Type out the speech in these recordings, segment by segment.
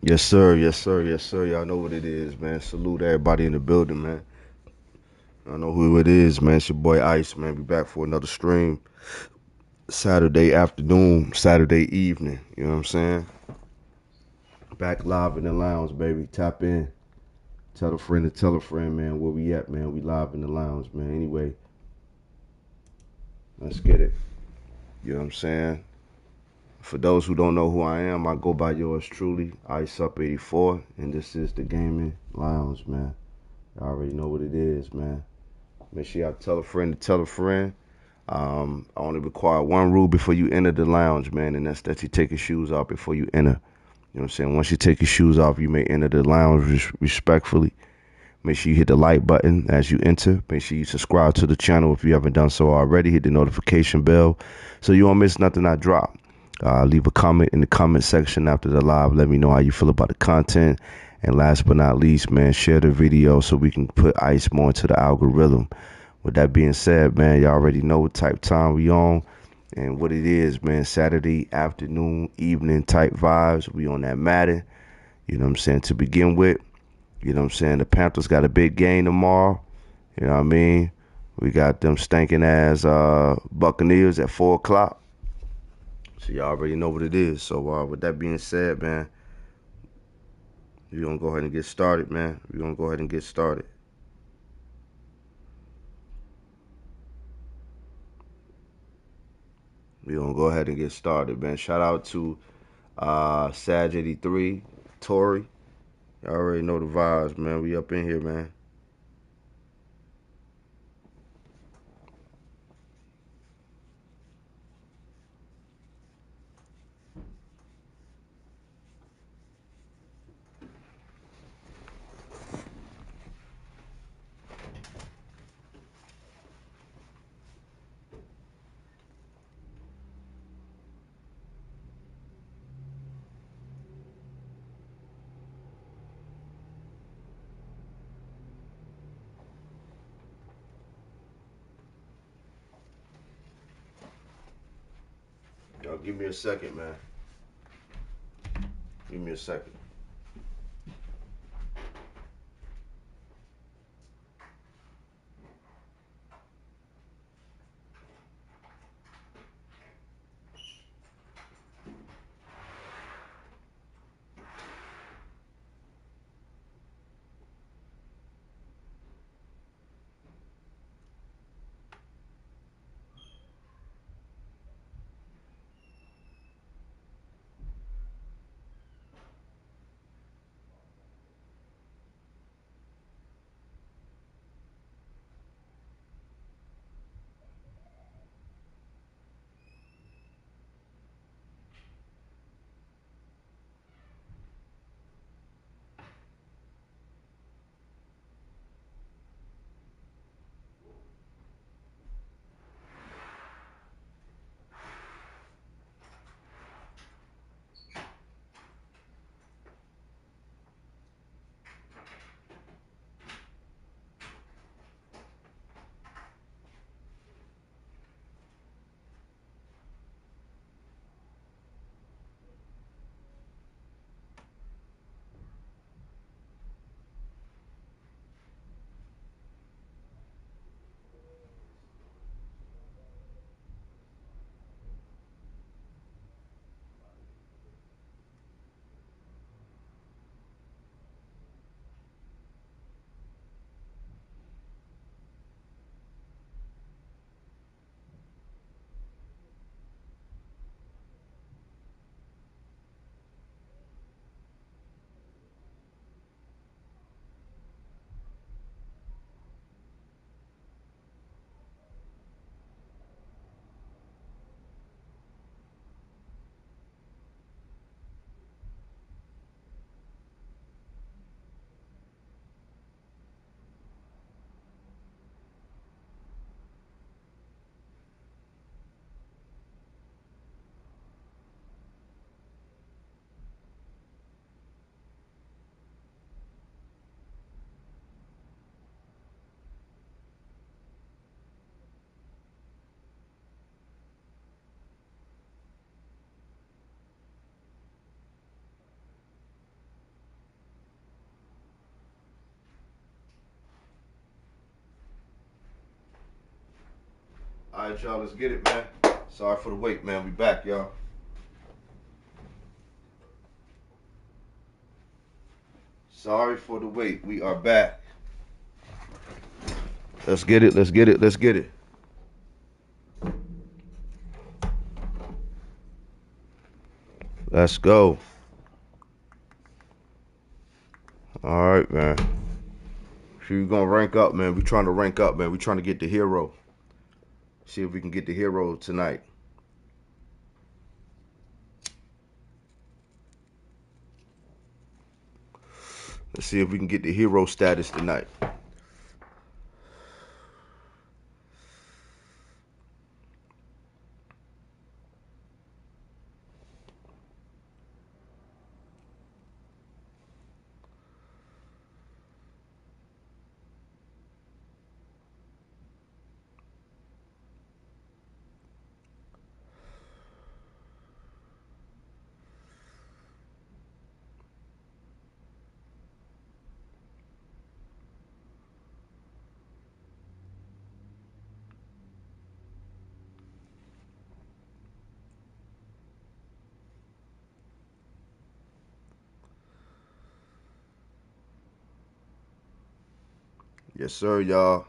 Yes, sir. Yes, sir. Yes, sir. Y'all know what it is, man. Salute everybody in the building, man. I know who it is, man. It's your boy Ice, man. Be back for another stream. Saturday afternoon, Saturday evening. You know what I'm saying? Back live in the lounge, baby. Tap in. Tell a friend to tell a friend, man. Where we at, man? We live in the lounge, man. Anyway, let's get it. You know what I'm saying? For those who don't know who I am, I go by yours truly, Iceup84, and this is the gaming lounge, man. Y'all already know what it is, man. Make sure y'all tell a friend to tell a friend. I only require one rule before you enter the lounge, man, and that's that you take your shoes off before you enter. You know what I'm saying? Once you take your shoes off, you may enter the lounge respectfully. Make sure you hit the like button as you enter. Make sure you subscribe to the channel if you haven't done so already. Hit the notification bell so you won't miss nothing I drop. Leave a comment in the comment section after the live. Let me know how you feel about the content. And last but not least, man, share the video so we can put Ice more into the algorithm. With that being said, man, y'all already know what type time we on and what it is, man. Saturday afternoon, evening type vibes. We on that Madden. You know what I'm saying? To begin with, you know what I'm saying? The Panthers got a big game tomorrow. You know what I mean? We got them stinking ass Buccaneers at 4 o'clock. So y'all already know what it is. So with that being said, man, we're gonna go ahead and get started, man. We're gonna go ahead and get started. We're gonna go ahead and get started, man. Shout out to Sag83, Tori. Y'all already know the vibes, man. We up in here, man. Y'all give me a second, man. Give me a second. All right, y'all, let's get it, man. Sorry for the wait, man. We back, y'all. Sorry for the wait. We are back. Let's get it. Let's get it. Let's get it. Let's go. All right, man. We're gonna rank up, man. We trying to rank up, man. We trying to get the hero. See if we can get the hero tonight. Let's see if we can get the hero status tonight. Yes, sir, y'all.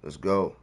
Let's go.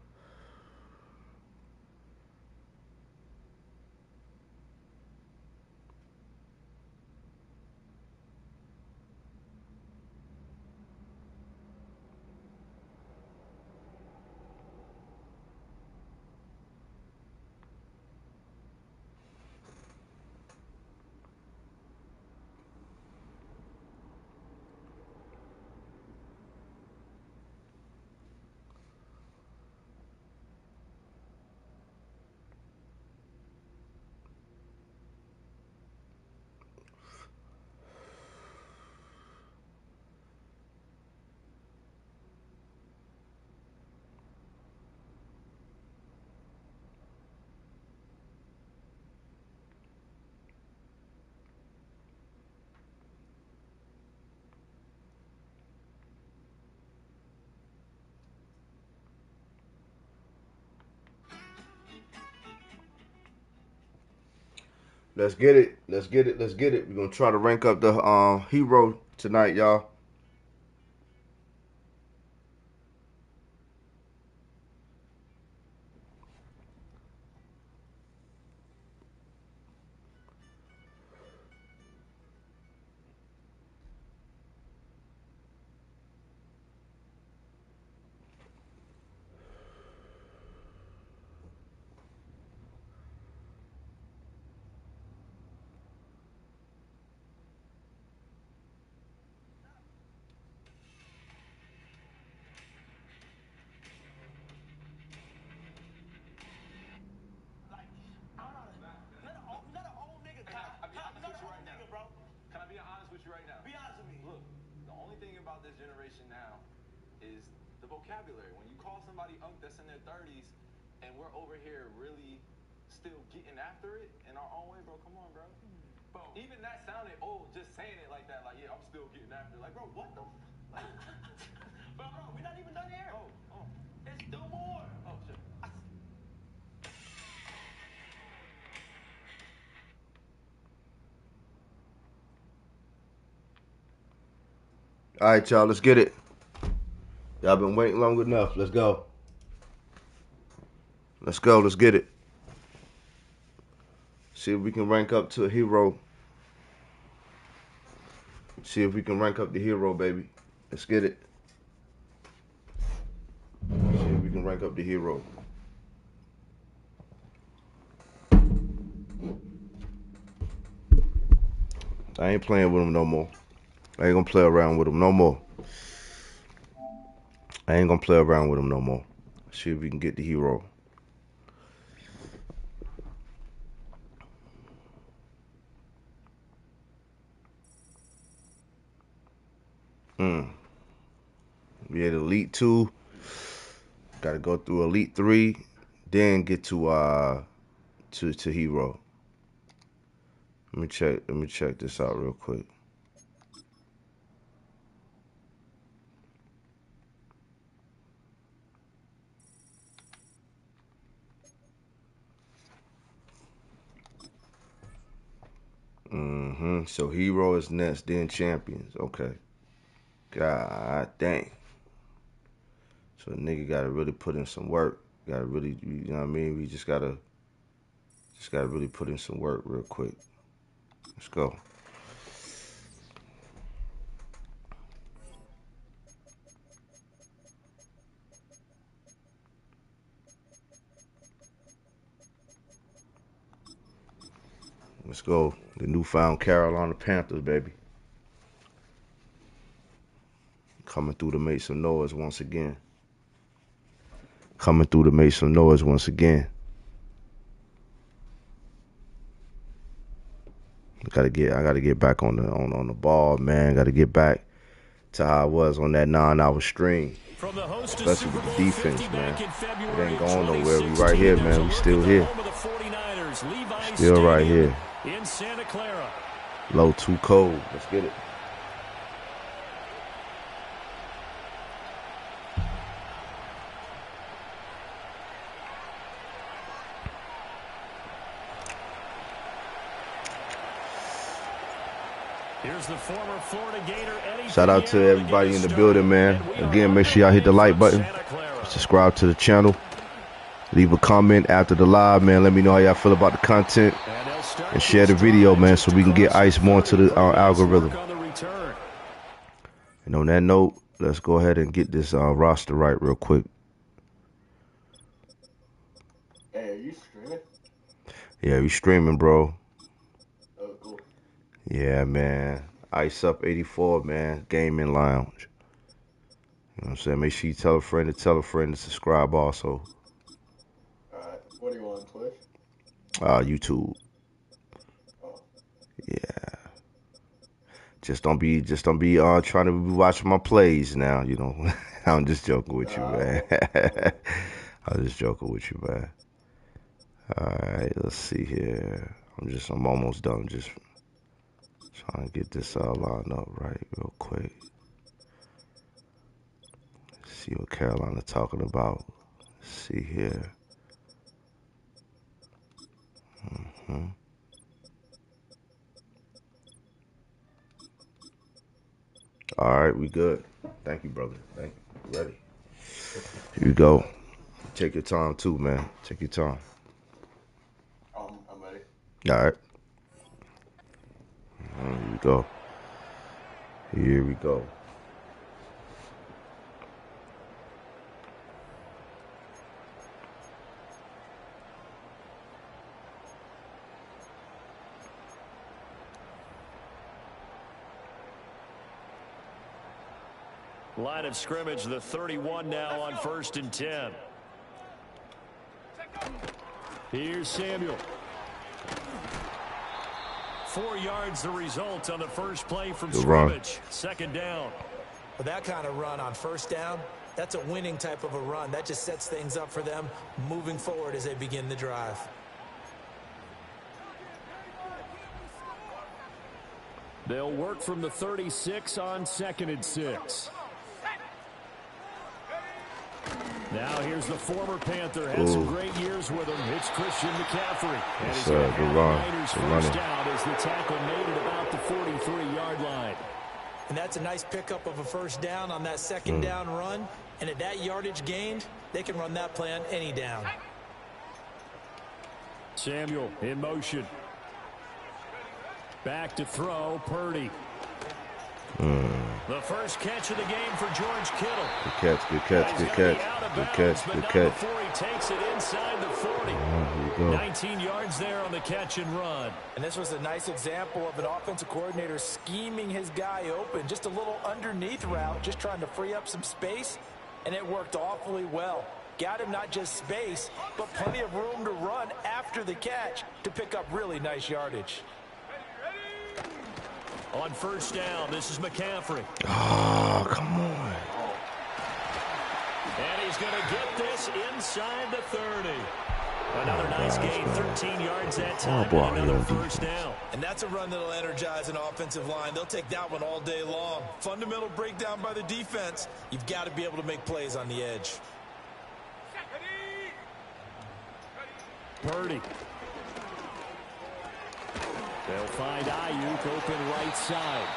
Let's get it. Let's get it. Let's get it. We're gonna try to rank up the hero tonight, y'all. Vocabulary. When you call somebody unk that's in their 30s and we're over here really still getting after it in our own way, bro, come on, bro. Bro, even that sounded old just saying it like that. Like, yeah, I'm still getting after it. Like, bro, what the fuck? bro, we're not even done here. Oh. There's still more. Oh, shit. All right, y'all. Let's get it. Y'all been waiting long enough. Let's go. Let's go. Let's get it. See if we can rank up to a hero. See if we can rank up the hero, baby. Let's get it. See if we can rank up the hero. I ain't playing with him no more. I ain't gonna play around with him no more. I ain't gonna play around with him no more. See if we can get the hero. We had Elite 2. Gotta go through Elite 3. Then get to hero. Let me check this out real quick. So hero is next, then champions. Okay. God dang. So a nigga gotta really put in some work. Gotta really, you know what I mean? We just gotta really put in some work real quick. Let's go. Let's go. The newfound Carolina Panthers, baby. Coming through to make some noise once again. Coming through to make some noise once again. I gotta get back on the ball, man. Gotta get back to how I was on that 9-hour stream. Especially with the defense, man. It ain't going nowhere. We right here, man. We still here. Still right here. In Santa Clara. Low too cold. Let's get it. Here's the former Florida Gator, Eddie. Shout out to everybody in the building, man. Again, make sure y'all hit the like button. Subscribe to the channel. Leave a comment after the live, man. Let me know how y'all feel about the content. And share the video, man, so we can get Ice more into the algorithm. And on that note, let's go ahead and get this roster right real quick. Hey, are you streaming? Yeah, we streaming, bro. Oh, cool. Yeah, man. Iceup84, man. Gaming Lounge. You know what I'm saying? Make sure you tell a friend to subscribe also. Alright. What are you on, Twitch? YouTube. Oh. Yeah. Just don't be trying to be watching my plays now, you know. I'm just joking with you, man. I'm just joking with you, man. Alright, let's see here. I'm almost done. Just trying to get this all lined up right real quick. See what Carolina talking about. Let's see here. All right, we good. Thank you, brother. Thank you. Ready. Here you go. Take your time too, man. Take your time. I'm ready. All right. Here we go. Here we go. Line of scrimmage, the 31 now on 1st and 10. Here's Samuel. 4 yards the result on the first play from scrimmage. Second down. With that kind of run on first down, that's a winning type of a run. That just sets things up for them moving forward as they begin the drive. They'll work from the 36 on 2nd and 6. Now here's the former Panther. Had some great years with him. It's Christian McCaffrey. And he's going to have the Niners first down as the tackle made it about the 43-yard line. And that's a nice pickup of a first down on that second down run. And at that yardage gained, they can run that play on any down. Samuel in motion. Back to throw, Purdy. The first catch of the game for George Kittle. Good catch, good catch, good catch. Good catch, good catch. Before he takes it inside the 40. 19 yards there on the catch and run. And this was a nice example of an offensive coordinator scheming his guy open. Just a little underneath route, just trying to free up some space. And it worked awfully well. Got him not just space, but plenty of room to run after the catch to pick up really nice yardage. On first down, this is McCaffrey. Oh, come on. And he's going to get this inside the 30. Another nice gain, 13 yards that time, and another first down. And that's a run that'll energize an offensive line. They'll take that one all day long. Fundamental breakdown by the defense. You've got to be able to make plays on the edge. Purdy. They'll find Ayuk open right side.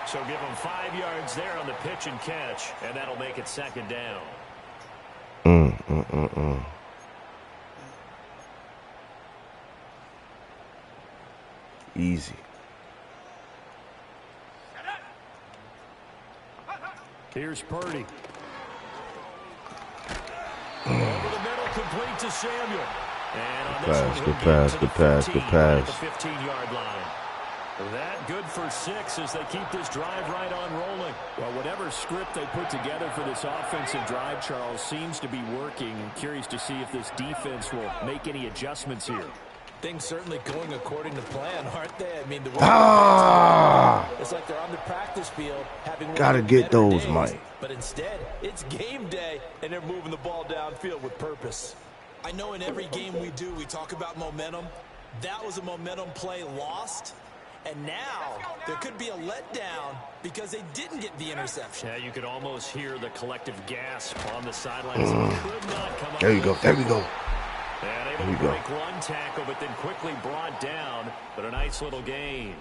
So give him 5 yards there on the pitch and catch, and that'll make it second down. Easy. Here's Purdy. Over the middle, complete to Samuel. And on this one, Good pass. at the 15-yard line. That good for 6 as they keep this drive right on rolling. Well, whatever script they put together for this offensive drive, Charles, seems to be working. I'm curious to see if this defense will make any adjustments here. Things certainly going according to plan, aren't they? I mean, the it's like they're on the practice field having gotta get those, days, Mike. But instead, it's game day, and they're moving the ball downfield with purpose. I know in every game we do, we talk about momentum. That was a momentum play lost. And now there could be a letdown because they didn't get the interception. Yeah, you could almost hear the collective gasp on the sidelines. Could not come up. There we go. And able to break one tackle, but then quickly brought down. But a nice little gain.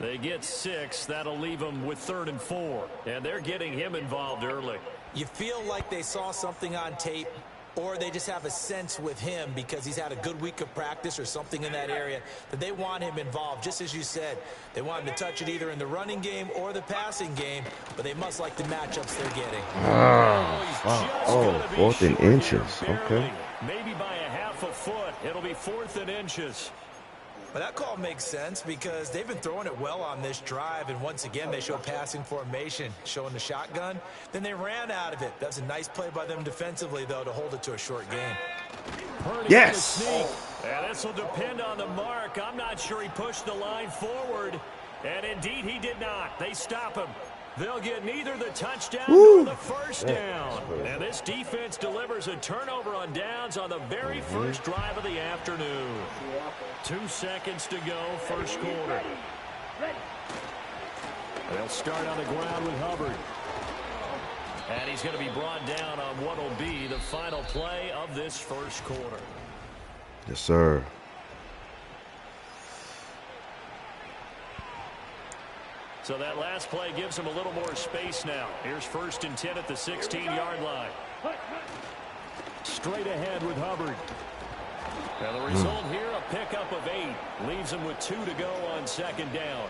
They get 6. That'll leave them with 3rd and 4. And they're getting him involved early. You feel like they saw something on tape, or they just have a sense with him because he's had a good week of practice or something in that area that they want him involved. Just as you said, they want him to touch it either in the running game or the passing game, but they must like the matchups they're getting. Oh, 4th and inches. Okay. Maybe by a half a foot. It'll be 4th and inches. But that call makes sense because they've been throwing it well on this drive, and once again they show passing formation, showing the shotgun. Then they ran out of it. That's a nice play by them defensively, though, to hold it to a short game. Yes! And this will depend on the mark. I'm not sure he pushed the line forward, and indeed he did not. They stop him. They'll get neither the touchdown nor the first down. And this defense delivers a turnover on downs on the very first drive of the afternoon. 2 seconds to go, first quarter. They'll start on the ground with Hubbard. And he's going to be brought down on what will be the final play of this first quarter. Yes, sir. So that last play gives him a little more space now. Here's 1st and 10 at the 16-yard line. Straight ahead with Hubbard. Now the result here, a pickup of 8. Leaves him with 2 to go on 2nd down.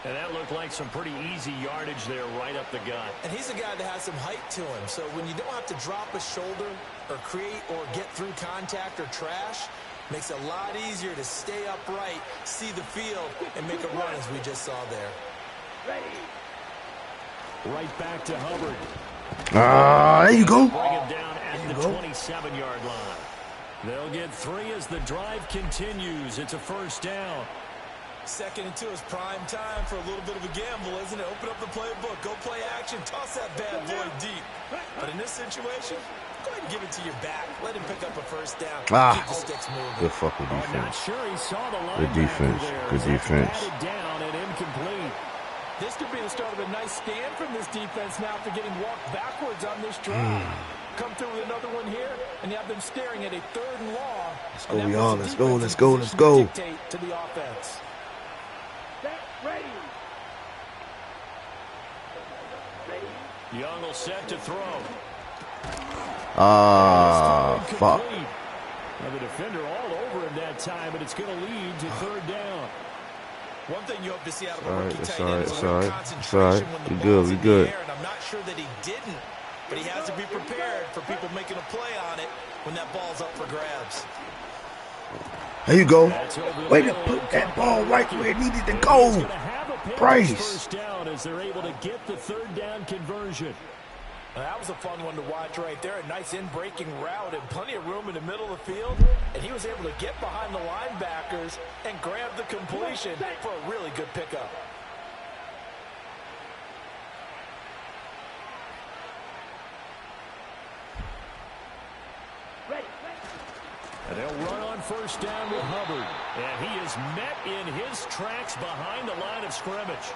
And that looked like some pretty easy yardage there right up the gut. And he's a guy that has some height to him. So when you don't have to drop a shoulder or create or get through contact or trash, makes it a lot easier to stay upright, see the field, and make a run as we just saw there. Right back to Hubbard. There you go. Bring him down at the 27-yard line. They'll get 3 as the drive continues. It's a first down. 2nd and 2 is prime time for a little bit of a gamble, isn't it? Open up the playbook, go play action, toss that bad boy deep. But in this situation, go ahead and give it to your back. Let him pick up a first down. Keep the sticks moving. Good fucking defense. I'm not sure he saw the line. Good defense. Good defense. Down and incomplete. This could be the start of a nice stand from this defense now after getting walked backwards on this drive. Come through with another one here, and you have them staring at a 3rd and long. Let's go, y'all. Let's go. Dictate to the offense. Young will set to throw. Fuck. Now the defender all over him that time, but it's going to lead to 3rd down. One thing you hope to see out of a rookie tight It's all end right. is It's a all little right. concentration when the We ball's good. in the air, and I'm not sure that he didn't, but he has to be prepared for people making a play on it when that ball's up for grabs. There you go. Way to put that ball right where it needed to go. Price. First down as they're able to get the 3rd down conversion. Now, that was a fun one to watch right there. A nice in-breaking route and plenty of room in the middle of the field. And he was able to get behind the linebackers and grab the completion for a really good pickup. And they'll run on first down with Hubbard. And he is met in his tracks behind the line of scrimmage.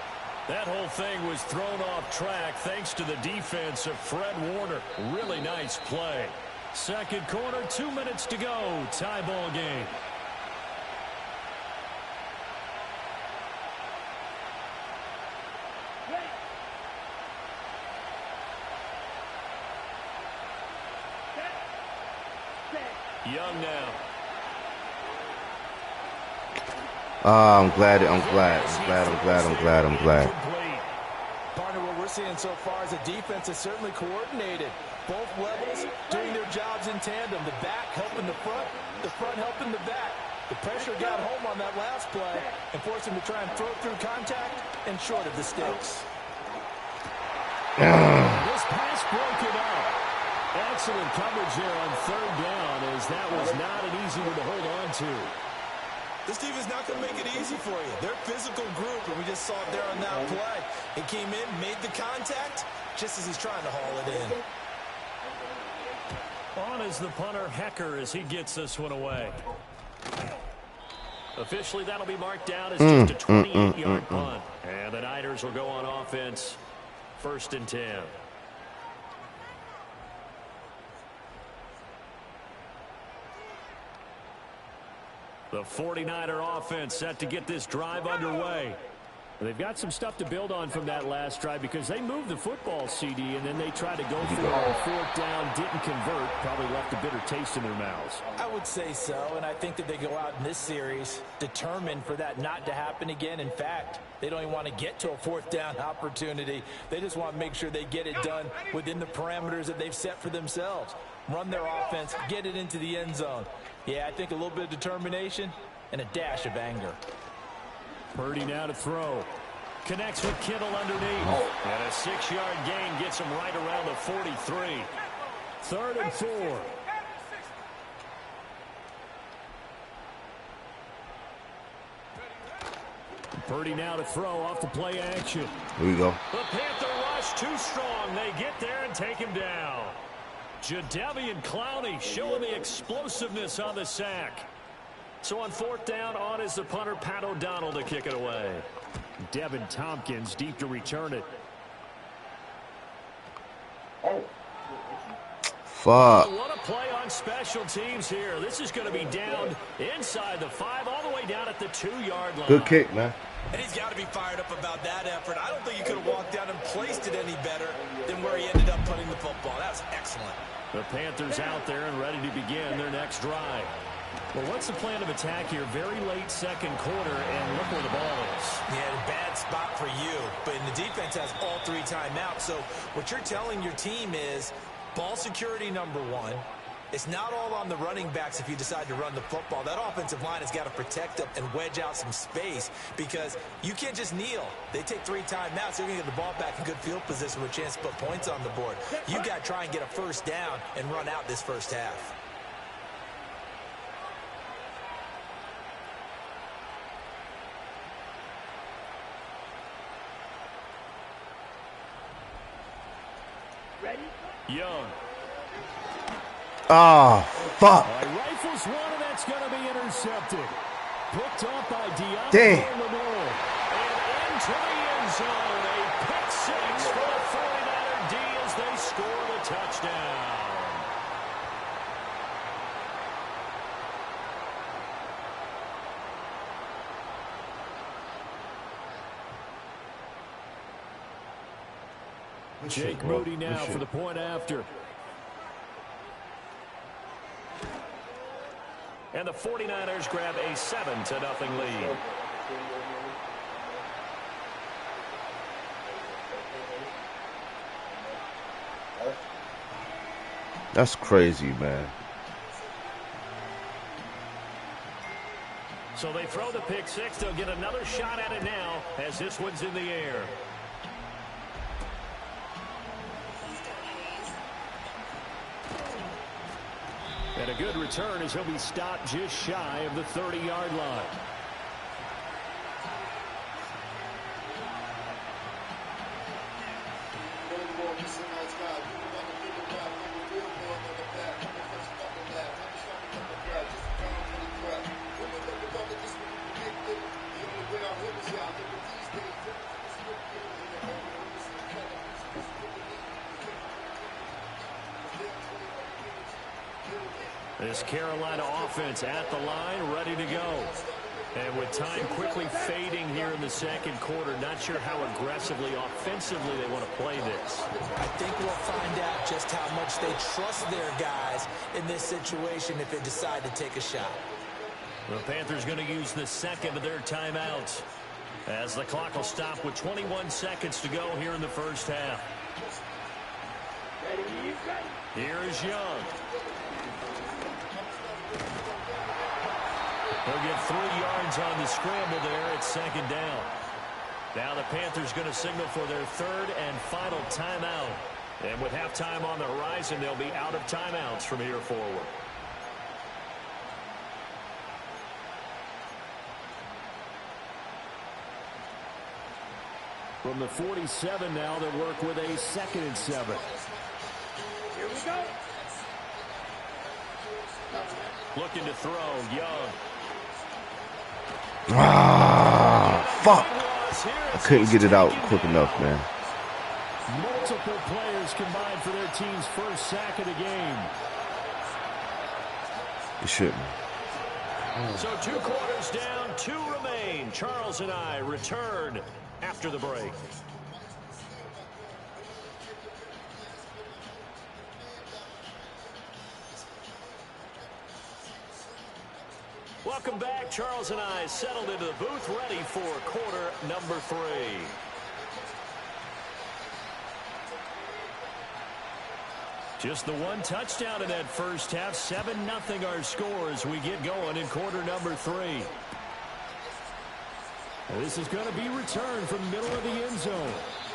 That whole thing was thrown off track thanks to the defense of Fred Warner. Really nice play. 2nd quarter, 2 minutes to go. Tie ball game. Young now. I'm glad. Partner, what we're seeing so far is the defense is certainly coordinated. Both levels doing their jobs in tandem. The back helping the front helping the back. The pressure got home on that last play and forced him to try and throw through contact and short of the sticks. This pass broken up. Excellent coverage there on third down, as that was not an easy one to hold on to. This team is not going to make it easy for you. They're a physical group, and we just saw it there on that play. He came in, made the contact, just as he's trying to haul it in. On is the punter, Hecker, as he gets this one away. Officially, that'll be marked down as just a 28-yard punt. And the Niners will go on offense, 1st and 10. The 49er offense set to get this drive underway. They've got some stuff to build on from that last drive because they moved the football, CD, and then they tried to go for it on 4th down, didn't convert, probably left a bitter taste in their mouths. I would say so, and I think that they go out in this series determined for that not to happen again. In fact, they don't even want to get to a 4th down opportunity. They just want to make sure they get it done within the parameters that they've set for themselves. Run their offense, get it into the end zone. Yeah, I think a little bit of determination and a dash of anger. Purdy now to throw. Connects with Kittle underneath. And a 6-yard gain gets him right around the 43. 3rd and 4. Purdy now to throw off the play action. Here we go. The Panther rush too strong. They get there and take him down. Jadeveon Clowney showing the explosiveness on the sack. So on 4th down, on is the punter, Pat O'Donnell, to kick it away. Devin Tompkins deep to return it. Fuck. What a play on special teams here. This is going to be down inside the 5, all the way down at the 2-yard line. Good kick, man. And he's got to be fired up about that effort. I don't think he could have walked down and placed it any better than where he ended up putting the football. That was excellent. The Panthers out there and ready to begin their next drive. Well, what's the plan of attack here? Very late 2nd quarter, and look where the ball is. Yeah, a bad spot for you. But the defense has all 3 timeouts. So what you're telling your team is ball security number 1. It's not all on the running backs if you decide to run the football. That offensive line has got to protect them and wedge out some space because you can't just kneel. They take 3 timeouts. They're going to get the ball back in good field position with a chance to put points on the board. You got to try and get a 1st down and run out this 1st half. Young. Oh, fuck. Rifles one, and that's going to be intercepted. Picked off by Deontay Damn. Lamore. And into the end zone. A pick 6 for the 49er D as they score the touchdown. Jake Moody now for the point after. And the 49ers grab a 7-0 lead. That's crazy, man. So they throw the pick 6. They'll get another shot at it now as this one's in the air. And a good return as he'll be stopped just shy of the 30-yard line. This Carolina offense at the line, ready to go. And with time quickly fading here in the second quarter, not sure how aggressively, offensively they want to play this. I think we'll find out just how much they trust their guys in this situation if they decide to take a shot. The Panthers going to use the second of their timeouts as the clock will stop with 21 seconds to go here in the first half. Here is Young. He'll get 3 yards on the scramble there at second down. Now the Panthers going to signal for their third and final timeout. And with halftime on the horizon, they'll be out of timeouts from here forward. From the 47 now, they work with a 2nd and 7. Here we go. Looking to throw, Young. Ah, fuck. I couldn't get it out quick enough, man. Multiple players combined for their team's first sack of the game. It shouldn't. So 2 quarters down, 2 remain. Charles and I return after the break. Welcome back. Charles and I settled into the booth, ready for quarter number 3. Just the 1 touchdown in that first half. 7-0 our score as we get going in quarter number 3. This is going to be returned from the middle of the end zone.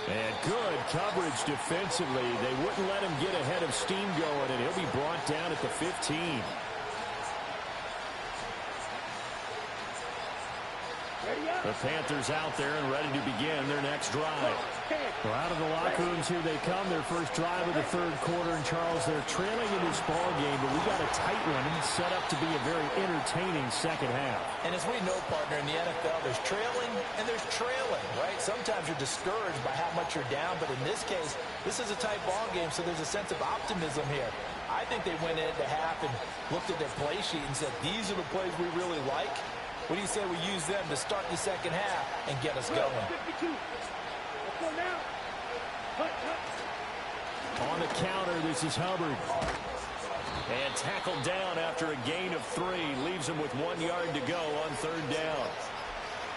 And good coverage defensively. They wouldn't let him get ahead of steam going, and he'll be brought down at the 15. The Panthers out there and ready to begin their next drive. Well, out of the locker rooms here they come. Their first drive of the third quarter. And Charles, they're trailing in this ball game, but we got a tight one set up to be a very entertaining second half. And as we know, partner, in the NFL, there's trailing and there's trailing, right? Sometimes you're discouraged by how much you're down, but in this case, this is a tight ball game, so there's a sense of optimism here. I think they went into half and looked at their play sheet and said, these are the plays we really like. What do you say we use them to start the second half and get us going? 52. Let's go now. On the counter, this is Hubbard. And tackled down after a gain of 3. Leaves him with 1 yard to go on third down.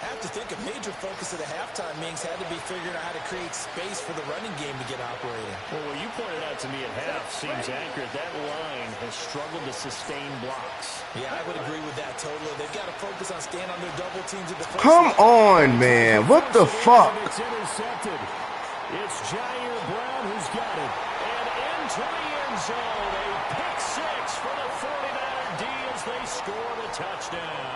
I have to think a major focus of the halftime meetings had to be figuring out how to create space for the running game to get operating. Well, what you pointed out to me at half seems accurate. That line has struggled to sustain blocks. Yeah, I would agree with that totally. They've got to focus on staying on their double teams at the first. Come on, man. What the fuck? It's intercepted. It's Jair Brown who's got it. And into the end zone. A pick 6 for the 49er D as they score the touchdown.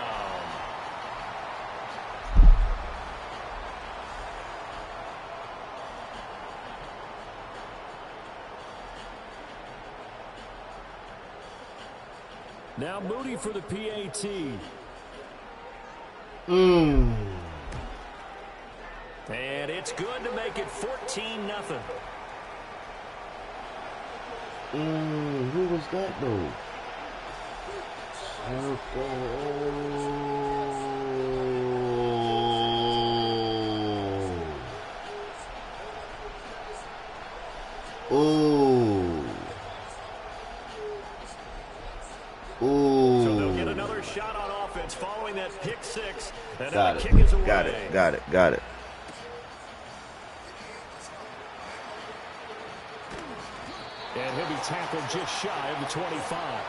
Now Moody for the PAT. And it's good to make it 14-0. Who was that, though? So they'll get another shot on offense following that pick 6. And Got the it. kick is away. Got it. And he'll be tackled just shy of the 25.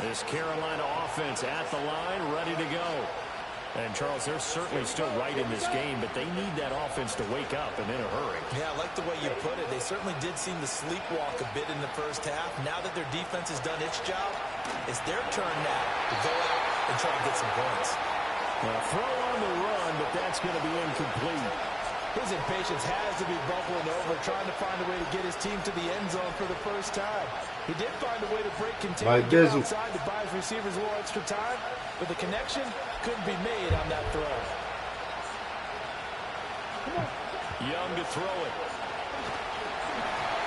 This Carolina offense at the line, ready to go. And, Charles, they're certainly still right in this game, but they need that offense to wake up and in a hurry. Yeah, I like the way you put it. They certainly did seem to sleepwalk a bit in the first half. Now that their defense has done its job, it's their turn now to go out and try to get some points. Now, throw on the run, but that's going to be incomplete. His impatience has to be bubbling over, trying to find a way to get his team to the end zone for the first time. He did find a way to break contain and get outside to buy his receivers a little extra time, but the connection couldn't be made on that throw. Young to throw it.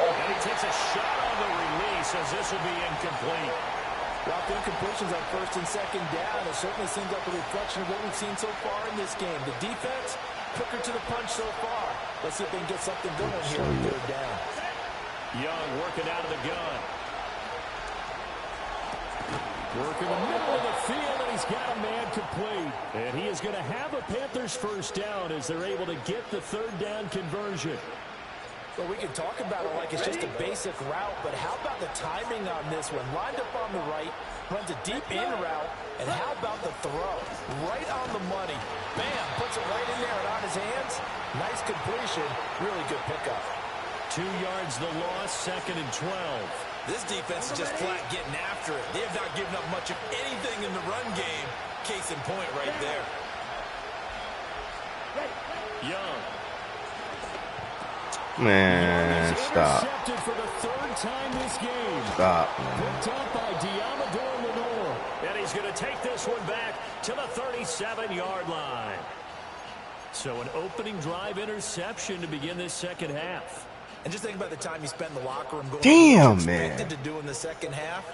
And he takes a shot on the release as this will be incomplete. Well, the incompletions on first and second down, it certainly seems like a reflection of what we've seen so far in this game. The defense, quicker to the punch so far. Let's see if they can get something going here on third down. Young working out of the gun. Working the middle of the field, and he's got a man complete. And he is going to have a Panthers first down as they're able to get the third down conversion. Well, we can talk about it like it's just a basic route, but how about the timing on this one? Lined up on the right, runs a deep in route, and how about the throw? Right on the money. Bam, puts it right in there and on his hands. Nice completion, really good pickup. 2 yards the loss, 2nd and 12. This defense is just flat getting after it. They have not given up much of anything in the run game. Case in point right there. Young. Man, stop. Intercepted for the 3rd time this game. Stop, man. Picked up by Diamador Lenore. And he's going to take this one back to the 37-yard line. So an opening drive interception to begin this second half. And just think about the time you spent in the locker room going, damn, what you man, expected to do in the second half.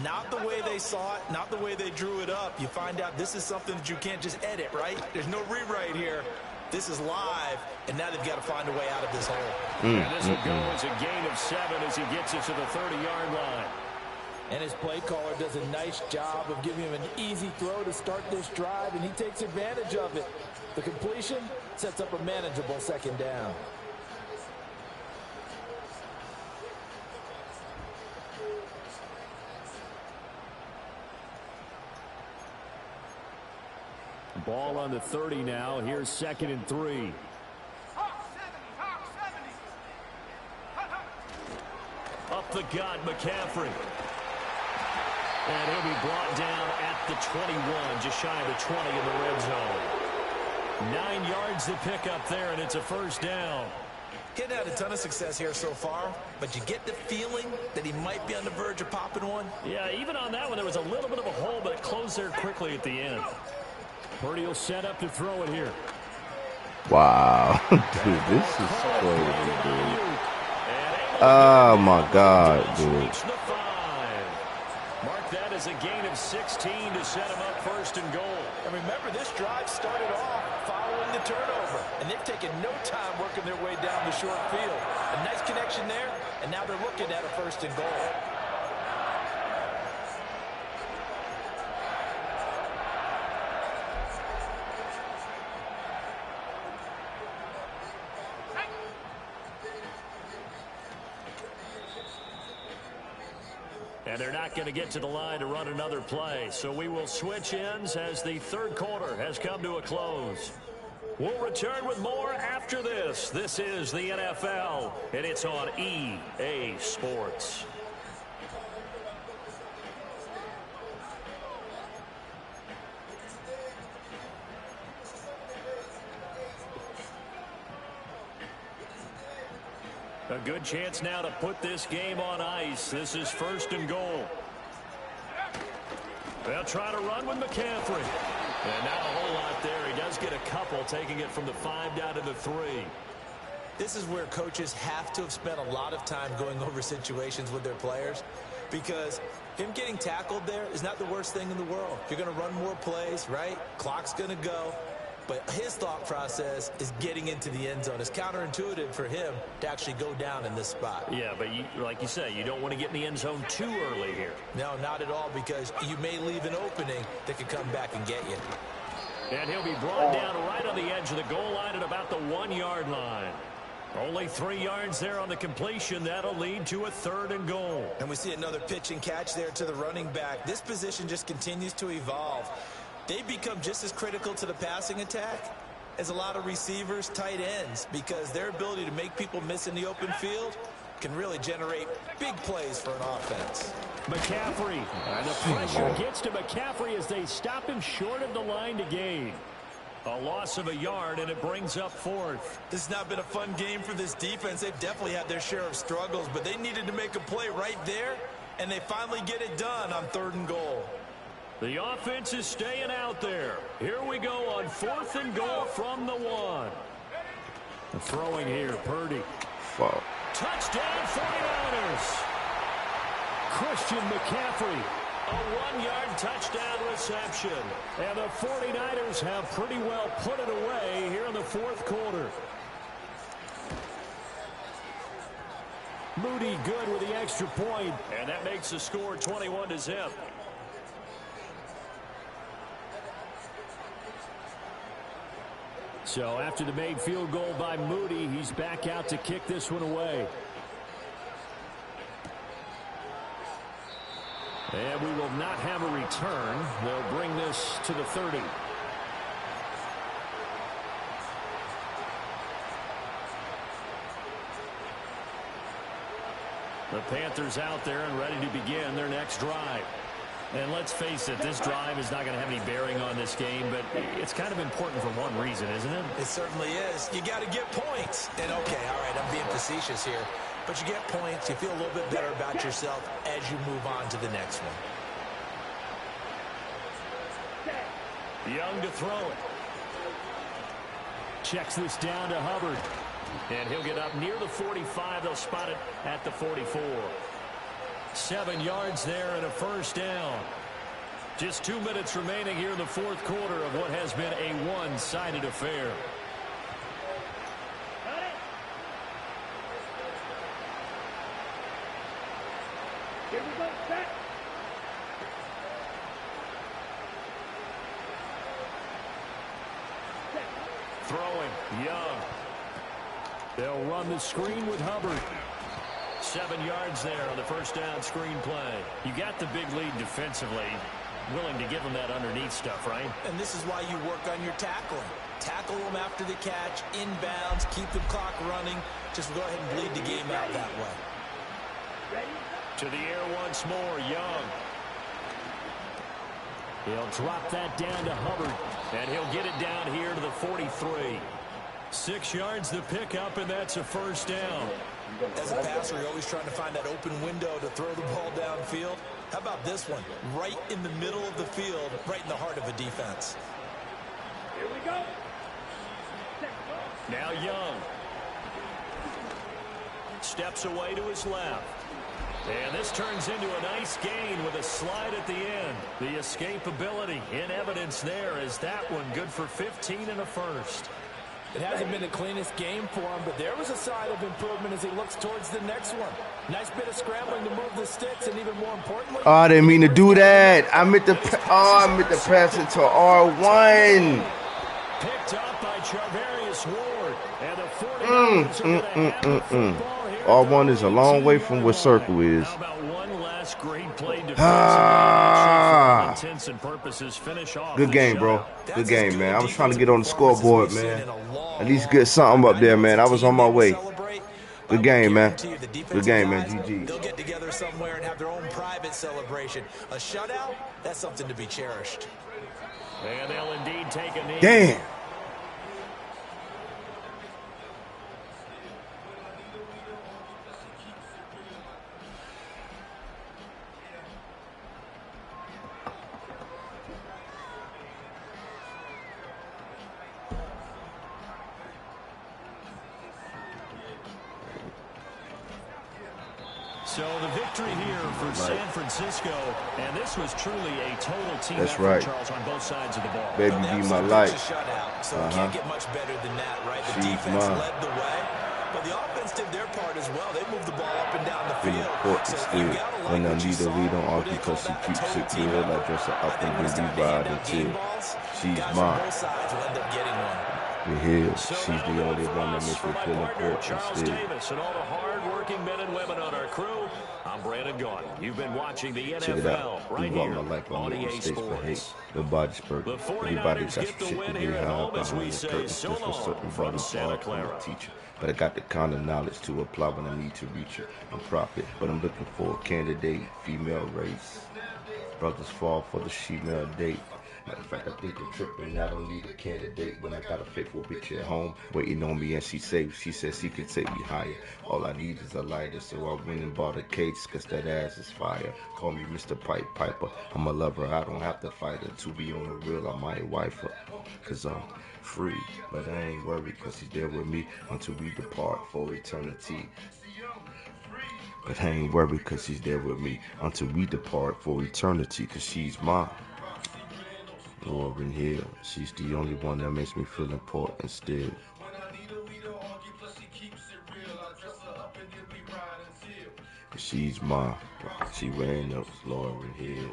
Not the way they saw it, not the way they drew it up. You find out this is something that you can't just edit, right? There's no rewrite here. This is live, and now they've got to find a way out of this hole. And this will go as a gain of 7 as he gets it to the 30-yard line. And his play caller does a nice job of giving him an easy throw to start this drive, and he takes advantage of it. The completion sets up a manageable second down. Ball on the 30 now. Here's 2nd and 3. Up the gut, McCaffrey. And he'll be brought down at the 21, just shy of the 20 in the red zone. 9 yards to pick up there, and it's a first down. He hadn't had a ton of success here so far, but you get the feeling that he might be on the verge of popping one. Yeah, even on that one, there was a little bit of a hole, but it closed there quickly at the end. Purdy will set up to throw it here. Wow. Dude, this is crazy, dude. Oh, my God, dude. Mark that as a gain of 16 to set him up 1st and goal. And remember, this drive started off following the turnover, and they've taken no time working their way down the short field. A nice connection there, and now they're looking at a 1st and goal. And they're not going to get to the line to run another play. So we will switch ends as the 3rd quarter has come to a close. We'll return with more after this. This is the NFL, and it's on EA Sports. A good chance now to put this game on ice. This is 1st and goal. They'll try to run with McCaffrey. And not a whole lot there. He does get a couple, taking it from the 5 down to the 3. This is where coaches have to have spent a lot of time going over situations with their players, because him getting tackled there is not the worst thing in the world. You're going to run more plays, right? Clock's going to go. But his thought process is getting into the end zone. It's counterintuitive for him to actually go down in this spot. Yeah, but like you say, you don't want to get in the end zone too early here. No, not at all, because you may leave an opening that could come back and get you. And he'll be brought down right on the edge of the goal line at about the 1-yard line. Only 3 yards there on the completion. That'll lead to a 3rd and goal. And we see another pitch and catch there to the running back. This position just continues to evolve. They become just as critical to the passing attack as a lot of receivers, tight ends, because their ability to make people miss in the open field can really generate big plays for an offense. McCaffrey. And the pressure gets to McCaffrey as they stop him short of the line to gain. A loss of a yard, and it brings up 4th. This has not been a fun game for this defense. They've definitely had their share of struggles, but they needed to make a play right there, and they finally get it done on 3rd and goal. The offense is staying out there. Here we go on 4th and goal from the 1. Throwing here, Purdy. Fuck. Touchdown 49ers. Christian McCaffrey, a 1-yard touchdown reception. And the 49ers have pretty well put it away here in the fourth quarter. Moody good with the extra point, and that makes the score 21-0. So after the made field goal by Moody, he's back out to kick this one away. And we will not have a return. They'll bring this to the 30. The Panthers out there and ready to begin their next drive. And let's face it, this drive is not going to have any bearing on this game, but it's kind of important for one reason, isn't it? It certainly is. You got to get points. And okay, all right, I'm being facetious here. But you get points, you feel a little bit better about yourself as you move on to the next one. Young to throw it. Checks this down to Hubbard. And he'll get up near the 45. They'll spot it at the 44. 7 yards there and a first down. Just 2 minutes remaining here in the fourth quarter of what has been a one-sided affair. Here we go, set. Throwing, Young. They'll run the screen with Hubbard. 7 yards there on the first down screen play. You got the big lead defensively. Willing to give them that underneath stuff, right? And this is why you work on your tackling. Tackle them after the catch, inbounds, keep the clock running. Just go ahead and bleed the game out that way. Ready? To the air once more, Young. He'll drop that down to Hubbard, and he'll get it down here to the 43. 6 yards the pickup, and that's a first down. As a passer, you're always trying to find that open window to throw the ball downfield. How about this one? Right in the middle of the field, right in the heart of a defense. Here we go. Now Young. Steps away to his left. And this turns into a nice gain with a slide at the end. The escapability in evidence there is that one good for 15 and a first. It hasn't been the cleanest game for him, but there was a sign of improvement as he looks towards the next one. Nice bit of scrambling to move the sticks, and even more importantly... Oh, I didn't mean to do that. I meant to pass it to R1. Picked up by Charvarius Ward. And the 49ers R1 is a long way from where circle is. How about one last great play defensively? Intents and purposes finish off. Good game, bro. Good game, man. I was trying to get on the scoreboard, man. At least get something up there, man. I was on my way. Good game, man. Good game, man. GG. They'll get together somewhere and have their own private celebration. A shutout, that's something to be cherished. And they'll indeed take a knee. Damn. So the victory here for San Francisco, and this was truly a total team effort, right. Charles, on both sides of the ball. Baby be my life. So it can't get much better than that, right? The defense led the way, but the offense did their part as well. They moved the ball up and down the field. So you gotta like when I lead a lead on off because she keeps it good. I dress her up and then we ride until she's mine. We're here. She's the only one that makes me feel important still. And all the hard-working men and women on our crew. I'm Brandon Gaudin. You've been watching the NFL. Check it out. Right You here my life on EA mistakes for hate. Sports. Nobody's perfect. The Everybody 49ers got get some the shit win to here be at high home as we behind the say curtains. so Just for long certain from bodies Santa all from Clara. the teacher. But I got the kind of knowledge to apply when I need to reach it. I'm profit, but I'm looking for a candidate, female race. Brothers fall for the female date. Matter of fact, I think I'm tripping. I don't need a candidate when I got a faithful bitch at home waiting on me, and she says she can take me higher. All I need is a lighter, so I went and bought a case, cause that ass is fire. Call me Mr. Piper. I'm a lover, I don't have to fight her. To be on the real, I might wife her, cause I'm free. But I ain't worried, cause she's there with me until we depart for eternity. But I ain't worried cause she's there with me until we depart for eternity, cause she's mine. Lauren Hill, she's the only one that makes me feel important still. She's mine. She ran up Lauren Hill.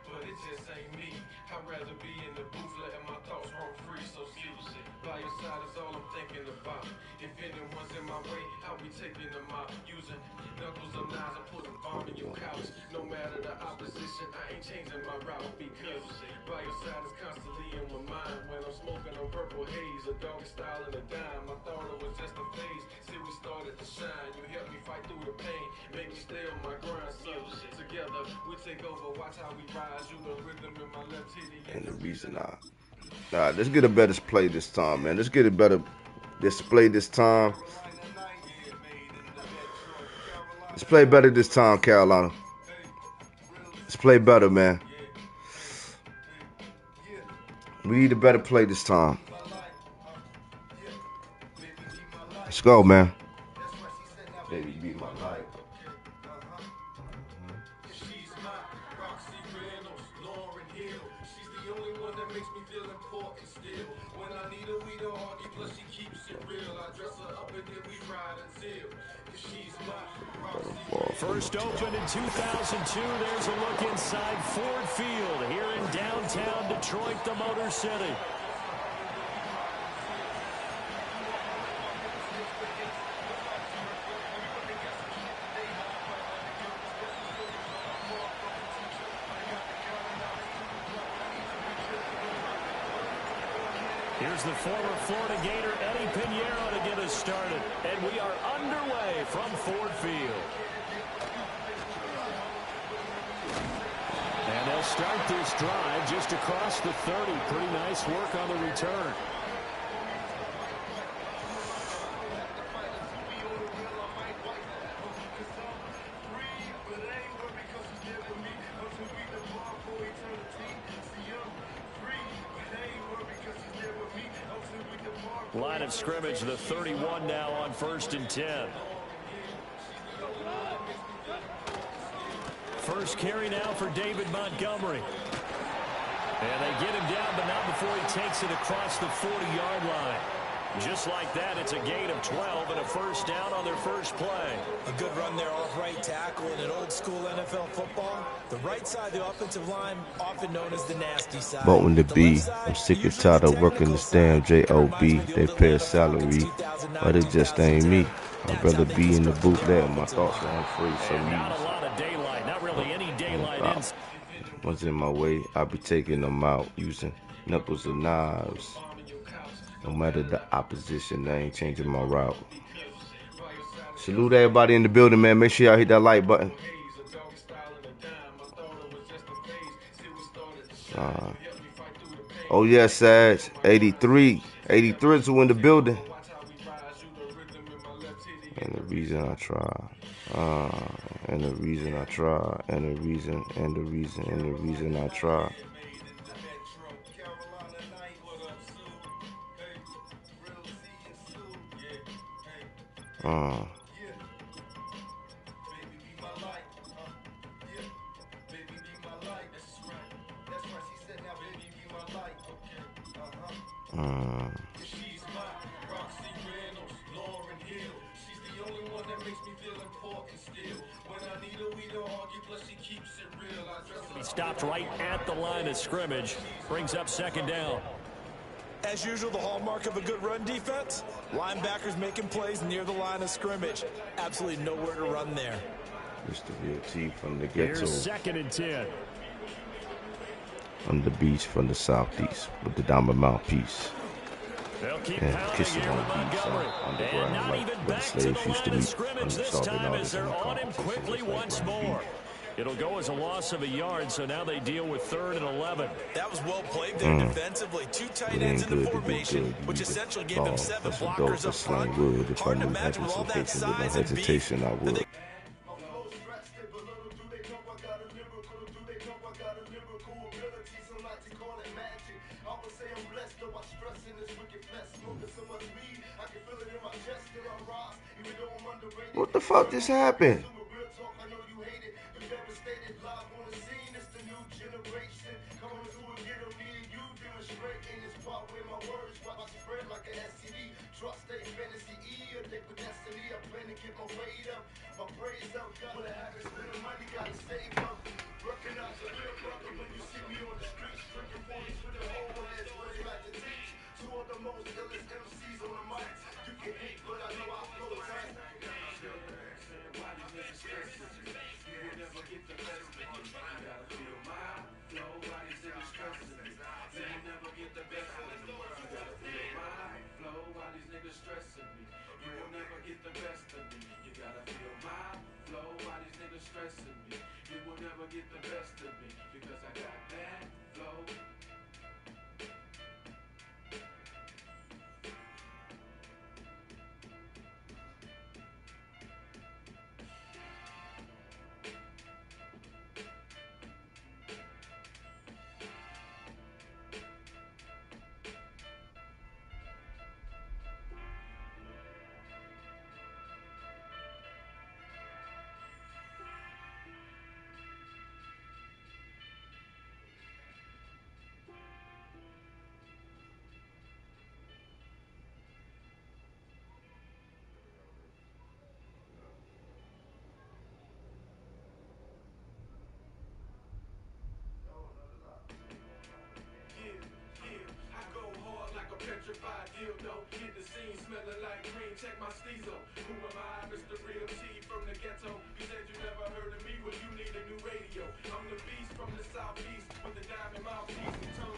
But it just ain't me. I'd rather be in the booth letting my thoughts roam free. So music by your side is all I'm thinking about. If anyone's in my way, I'll be taking them out. Using knuckles of knives, I put a bomb in your couch. No matter the opposition, I ain't changing my route. Because by your side is constantly in my mind. When I'm smoking on purple haze, a doggy style and a dime. I thought it was just a phase. See, we started to shine. You helped me fight through the pain. Make me stay on my grind. So together, we take over. Watch how we rise. You the rhythm in my left titty. And the reason Alright, let's get a better display this time, man. Let's get a better display this time. Let's play better this time, Carolina. Let's play better, man. We need a better play this time. Let's go, man. Baby, be my life. First opened in 2002, there's a look inside Ford Field here in downtown Detroit, the Motor City. Here's the former Florida Gator Eddie Pinheiro to get us started. And we are underway from Ford Field. And they'll start this drive just across the 30. Pretty nice work on the return. Line of scrimmage, the 31 now on 1st and 10. First carry now for David Montgomery. And they get him down, but not before he takes it across the 40-yard line. Just like that, it's a gain of 12 and a first down on their first play. A good run there off right tackle in an old-school NFL football. The right side of the offensive line, often known as the nasty side. Voting to be. I'm sick and tired of working this damn J.O.B. They pay a salary, but it just ain't me. I'd rather be in the booth there. My thoughts are free. So not a lot of daylight, not really any daylight in. What's in my way, I'll be taking them out using knuckles and knives. No matter the opposition, they ain't changing my route. Salute everybody in the building, man. Make sure y'all hit that like button. Oh, yes, Sag. 83. 83 is in the building. And the reason I try. And the reason I try. And the reason I try. He stopped right at the line of scrimmage. Brings up second down. As usual, the hallmark of a good run defense, linebackers making plays near the line of scrimmage. Absolutely nowhere to run there. Mr. VLT from the ghetto. Here's 2nd and 10. On the beach from the southeast with the diamond mouthpiece. They'll keep And pounding kissing here on with the beach Montgomery. on the And ground not like even where the back to the slaves used to line of meet scrimmage this starving time as artists they're in the on him competition. quickly It's like once ground more. beef. It'll go as a loss of a yard, so now they deal with 3rd and 11. That was well played there defensively. 2 tight ends in the formation, which essentially gave them 7 blockers up front. Wood. If I Hard to knew imagine with all that hesitation with no size and beef. hesitation, I would. What the fuck just happened?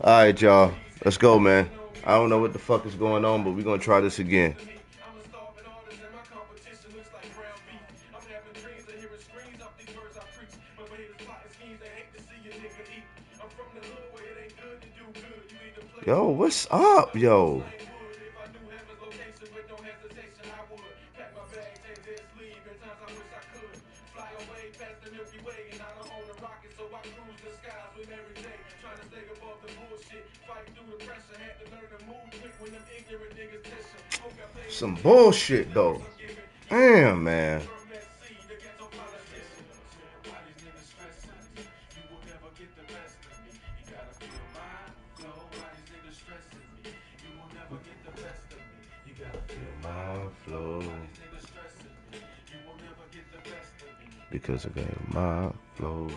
All right, y'all. Let's go, man. I don't know what the fuck is going on, but we're going to try this again. Yo, what's up, yo? Some bullshit, though. Damn, man. Because I got my flow.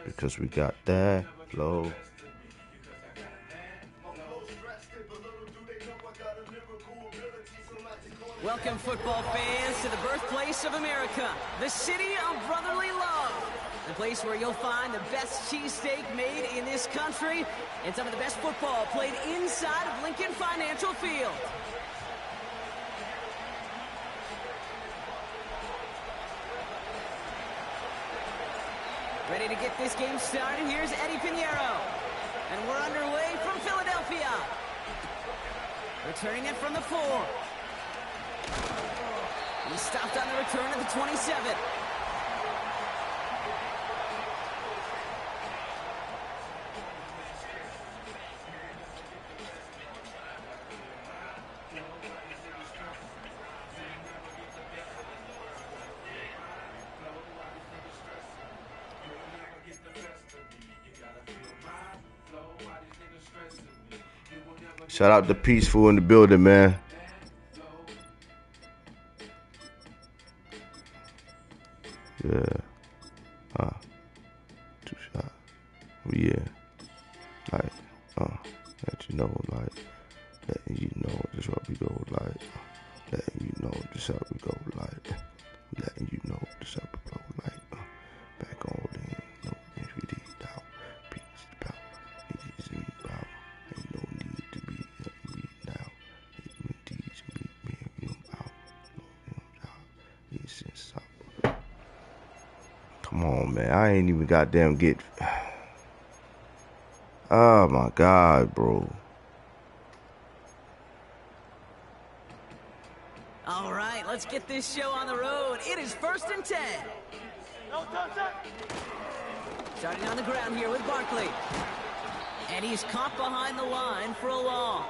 Because we got that flow. Welcome, football fans, to the birthplace of America, the city of brotherly love. The place where you'll find the best cheesesteak made in this country and some of the best football played inside of Lincoln Financial Field. Ready to get this game started? Here's Eddie Pinheiro. And we're underway from Philadelphia. Returning it from the 4. He stopped on the return of the 27. Shout out to Peaceful in the building, man. Yeah. 2 shot. Yeah. Like, let you know, like, letting you know just how we go, like, letting you know just how we go, like, letting you know just how we go, like, back on in, no entry out, peace out, niggas in out, ain't no need to be me now, it teach me him out, no him out, he's inside. Come on, man. I ain't even goddamn get. Oh my God, bro. All right, let's get this show on the road. It is 1st and 10. Starting on the ground here with Barkley. And he's caught behind the line for a long.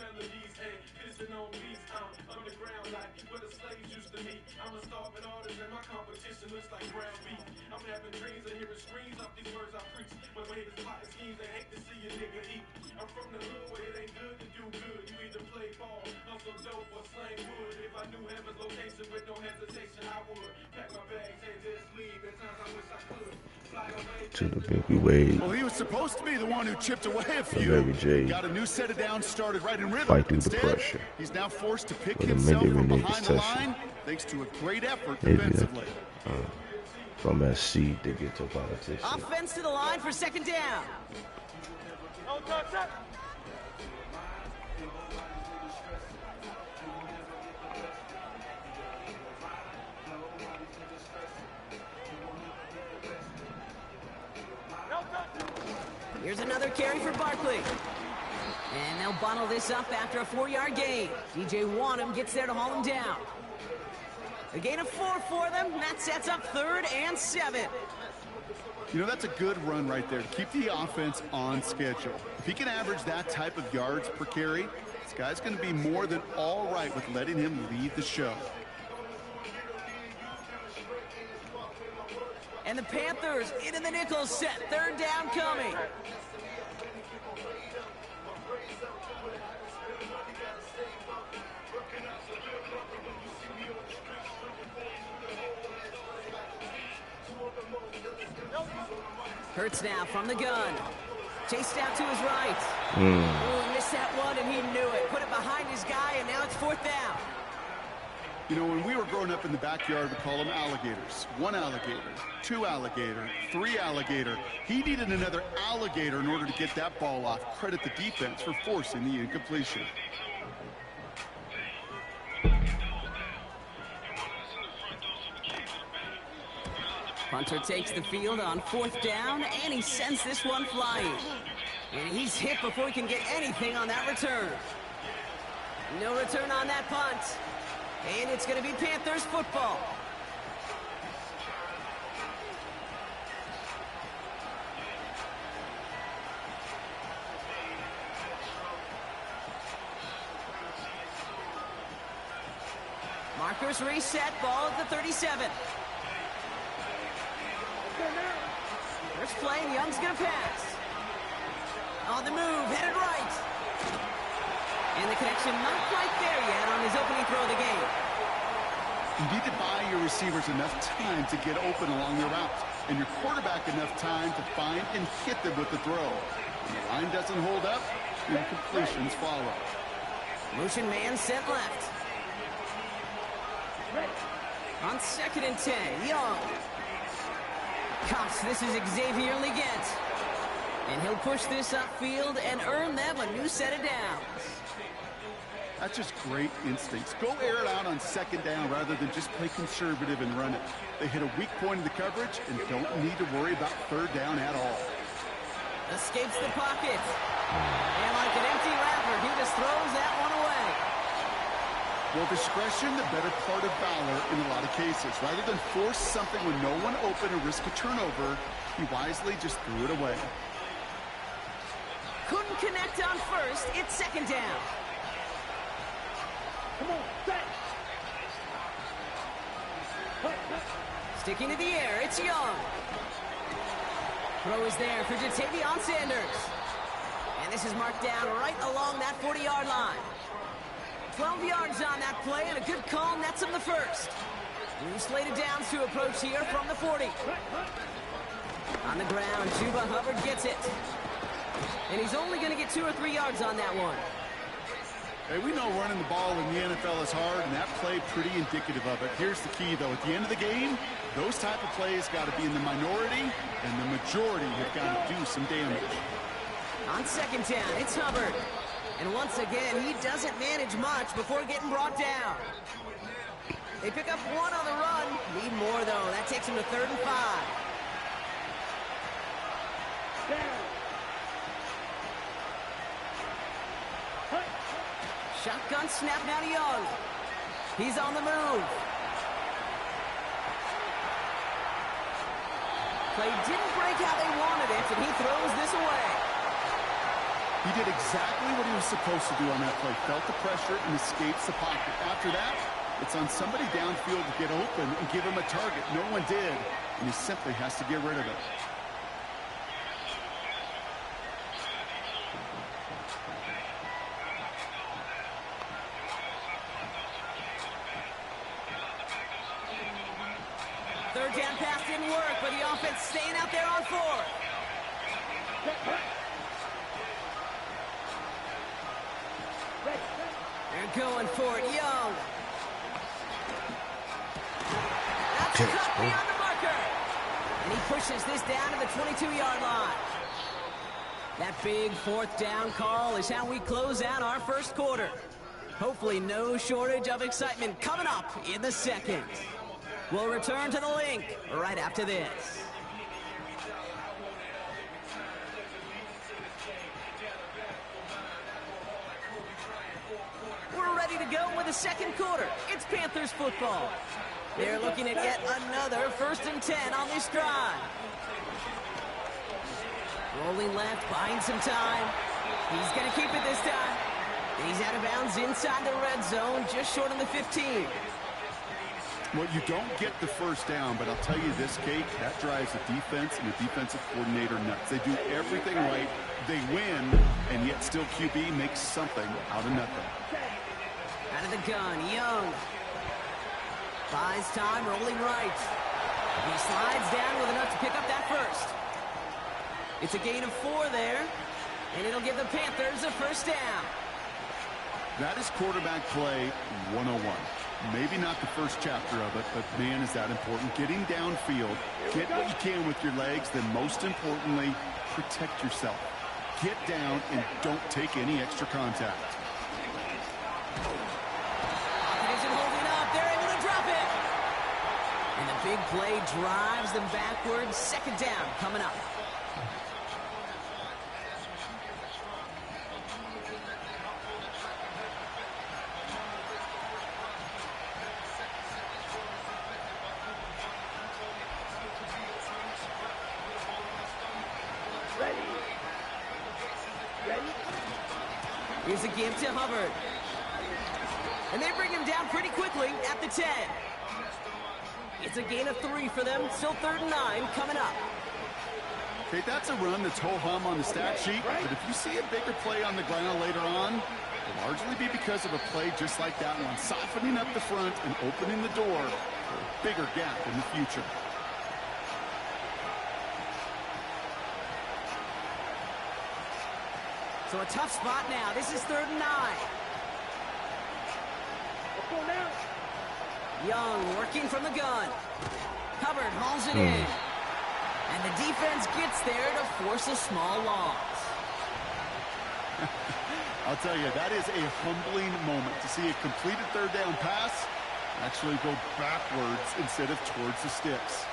melodies and pissing on beats. I'm underground like where the slaves used to meet. I'm a starving artist and my competition looks like ground beef. I'm having dreams and hearing screams off these words I preach. When haters plotting schemes, they hate to see a nigga eat. I'm from the hood where it ain't good to do good. You either play ball, hustle dope, or slang wood. If I knew heaven's location with no hesitation, I would pack my bags and just leave. At times I wish I could fly away To the Pinky Wade. Well, he was supposed to be the one who chipped away a The few. Baby J. Got a new set of downs started right in rhythm. Fight through the Instead, pressure. he's now forced to pick With a himself from mid-range behind the session. line thanks to a great effort Maybe defensively. from that seed to get to politician. Offense to the line for second down. Here's another carry for Barkley. And they'll bottle this up after a 4-yard gain. DJ Wanham gets there to haul him down. A gain of 4 for them. That sets up 3rd and 7. You know, that's a good run right there to keep the offense on schedule. If he can average that type of yards per carry, this guy's going to be more than all right with letting him lead the show. And the Panthers into the nickel set. 3rd down coming. Hurts now from the gun. Chased out to his right. Oh, missed that one, and he knew it. Put it behind his guy, and now it's 4th down. You know, when we were growing up in the backyard, we call them alligators. 1 alligator, 2 alligator, 3 alligator. He needed another alligator in order to get that ball off. Credit the defense for forcing the incompletion. Punter takes the field on 4th down, and he sends this one flying. And he's hit before he can get anything on that return. No return on that punt. And it's going to be Panthers football. Markers reset, ball at the 37. First play, and Young's going to pass. On the move, headed right. And the connection not quite there yet on his opening throw of the game. You need to buy your receivers enough time to get open along their route, and your quarterback enough time to find and hit them with the throw. When the line doesn't hold up, incompletions follow. Motion man sent left. On 2nd and 10, Young. Cops, this is Xavier Leggett. And he'll push this upfield and earn them a new set of downs. That's just great instincts. Go air it out on 2nd down rather than just play conservative and run it. They hit a weak point in the coverage and don't need to worry about 3rd down at all. Escapes the pocket. And like an empty wrapper, he just throws that one away. Well, discretion, the better part of valor in a lot of cases. Rather than force something when no one open and risk a turnover, he wisely just threw it away. Couldn't connect on 1st. It's 2nd down. Come on, set. Sticking to the air, it's Young. Throw is there for Jatavion Sanders. And this is marked down right along that 40-yard line. 12 yards on that play, and a good call nets him the first. New slated downs to approach here from the 40. On the ground, Chuba Hubbard gets it. And he's only going to get 2 or 3 yards on that one. Hey, we know running the ball in the NFL is hard, and that play pretty indicative of it. Here's the key, though. At the end of the game, those type of plays got to be in the minority, and the majority have got to do some damage. On 2nd down, it's Hubbard. And once again, he doesn't manage much before getting brought down. They pick up 1 on the run. Need more, though. That takes him to 3rd and 5. Shotgun snap now to Young. He's on the move. Play didn't break how they wanted it, and he throws this away. He did exactly what he was supposed to do on that play. Felt the pressure and escapes the pocket. After that, it's on somebody downfield to get open and give him a target. No one did, and he simply has to get rid of it. Third down pass didn't work, but the offense staying out there on fourth. They're going for it, Young. That's a cut beyond the marker. And he pushes this down to the 22-yard line. That big fourth down call is how we close out our first quarter. Hopefully no shortage of excitement coming up in the second. We'll return to the link right after this. We're ready to go with the second quarter. It's Panthers football. They're looking at yet another 1st and 10 on this drive. Rolling left, buying some time. He's going to keep it this time. And he's out of bounds inside the red zone, just short on the 15. Well, you don't get the first down, but I'll tell you this, Kate, that drives the defense and the defensive coordinator nuts. They do everything right. They win, and yet still QB makes something out of nothing. Out of the gun, Young. Buys time, rolling right. He slides down with enough to pick up that first. It's a gain of 4 there, and it'll give the Panthers a first down. That is quarterback play 101. Maybe not the first chapter of it, but man, is that important. Getting downfield, get what you can with your legs, then most importantly, protect yourself. Get down and don't take any extra contact. Isn't holding up. They're able to drop it. And the big play drives them backwards. Second down coming up. Here's a give to Hubbard. And they bring him down pretty quickly at the 10. It's a gain of 3 for them. Still 3rd and 9 coming up. Okay, that's a run that's ho-hum on the stat sheet, but if you see a bigger play on the ground later on, it'll largely be because of a play just like that one, softening up the front and opening the door for a bigger gap in the future. So a tough spot now. This is 3rd and 9. Young working from the gun. Hubbard hauls it in. And the defense gets there to force a small loss. I'll tell you, that is a humbling moment to see a completed 3rd down pass actually go backwards instead of towards the sticks.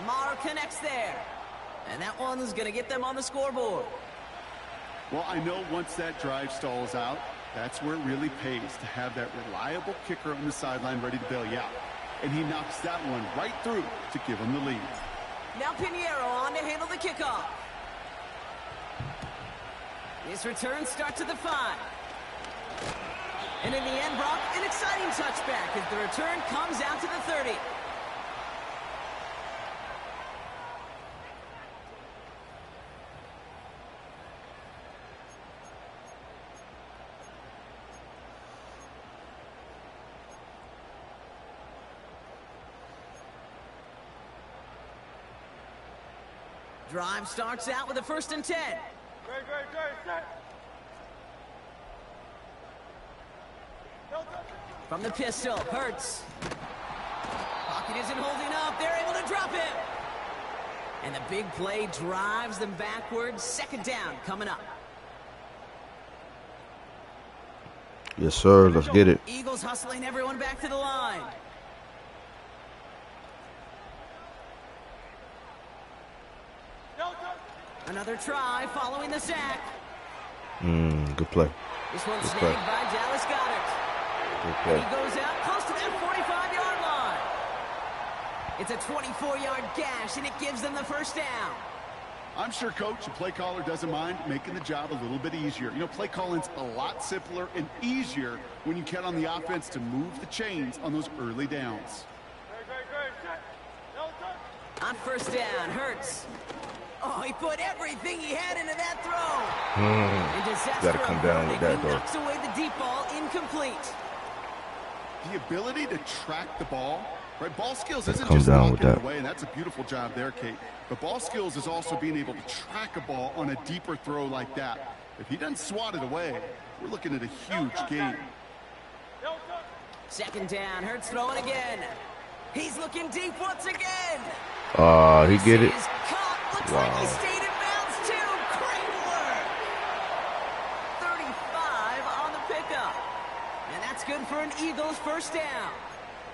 Maher connects there. And that one's going to get them on the scoreboard. Well, I know once that drive stalls out, that's where it really pays to have that reliable kicker on the sideline ready to bail you out. And he knocks that one right through to give him the lead. Now Pinheiro on to handle the kickoff. This return starts at the 5. And in the end, Brock, an exciting touchback as the return comes out to the 30. Drive starts out with a 1st and 10. From the pistol, Hurts. Pocket isn't holding up. They're able to drop it. And the big play drives them backwards. 2nd down coming up. Yes, sir. Let's get it. Eagles hustling everyone back to the line. Another try following the sack. Good play. This one's snagged by Dallas Goedert. And he goes out close to that 45-yard line. It's a 24-yard gash, and it gives them the first down. I'm sure, Coach, the play caller doesn't mind making the job a little bit easier. You know, play calling's a lot simpler and easier when you count on the offense to move the chains on those early downs. On first down, Hurts. Oh, he put everything he had into that throw. Got to come down with that, though. He knocks away the deep ball, incomplete. The ability to track the ball, right? Ball skills isn't come just down with knocking it that. away, and that's a beautiful job there, Kate. But ball skills is also being able to track a ball on a deeper throw like that. If he doesn't swat it away, we're looking at a huge game. Second down, Hurts throwing again. He's looking deep once again. He get it. Looks Wow. like he stayed in bounds too. Great work. 35 on the pickup. And that's good for an Eagles first down.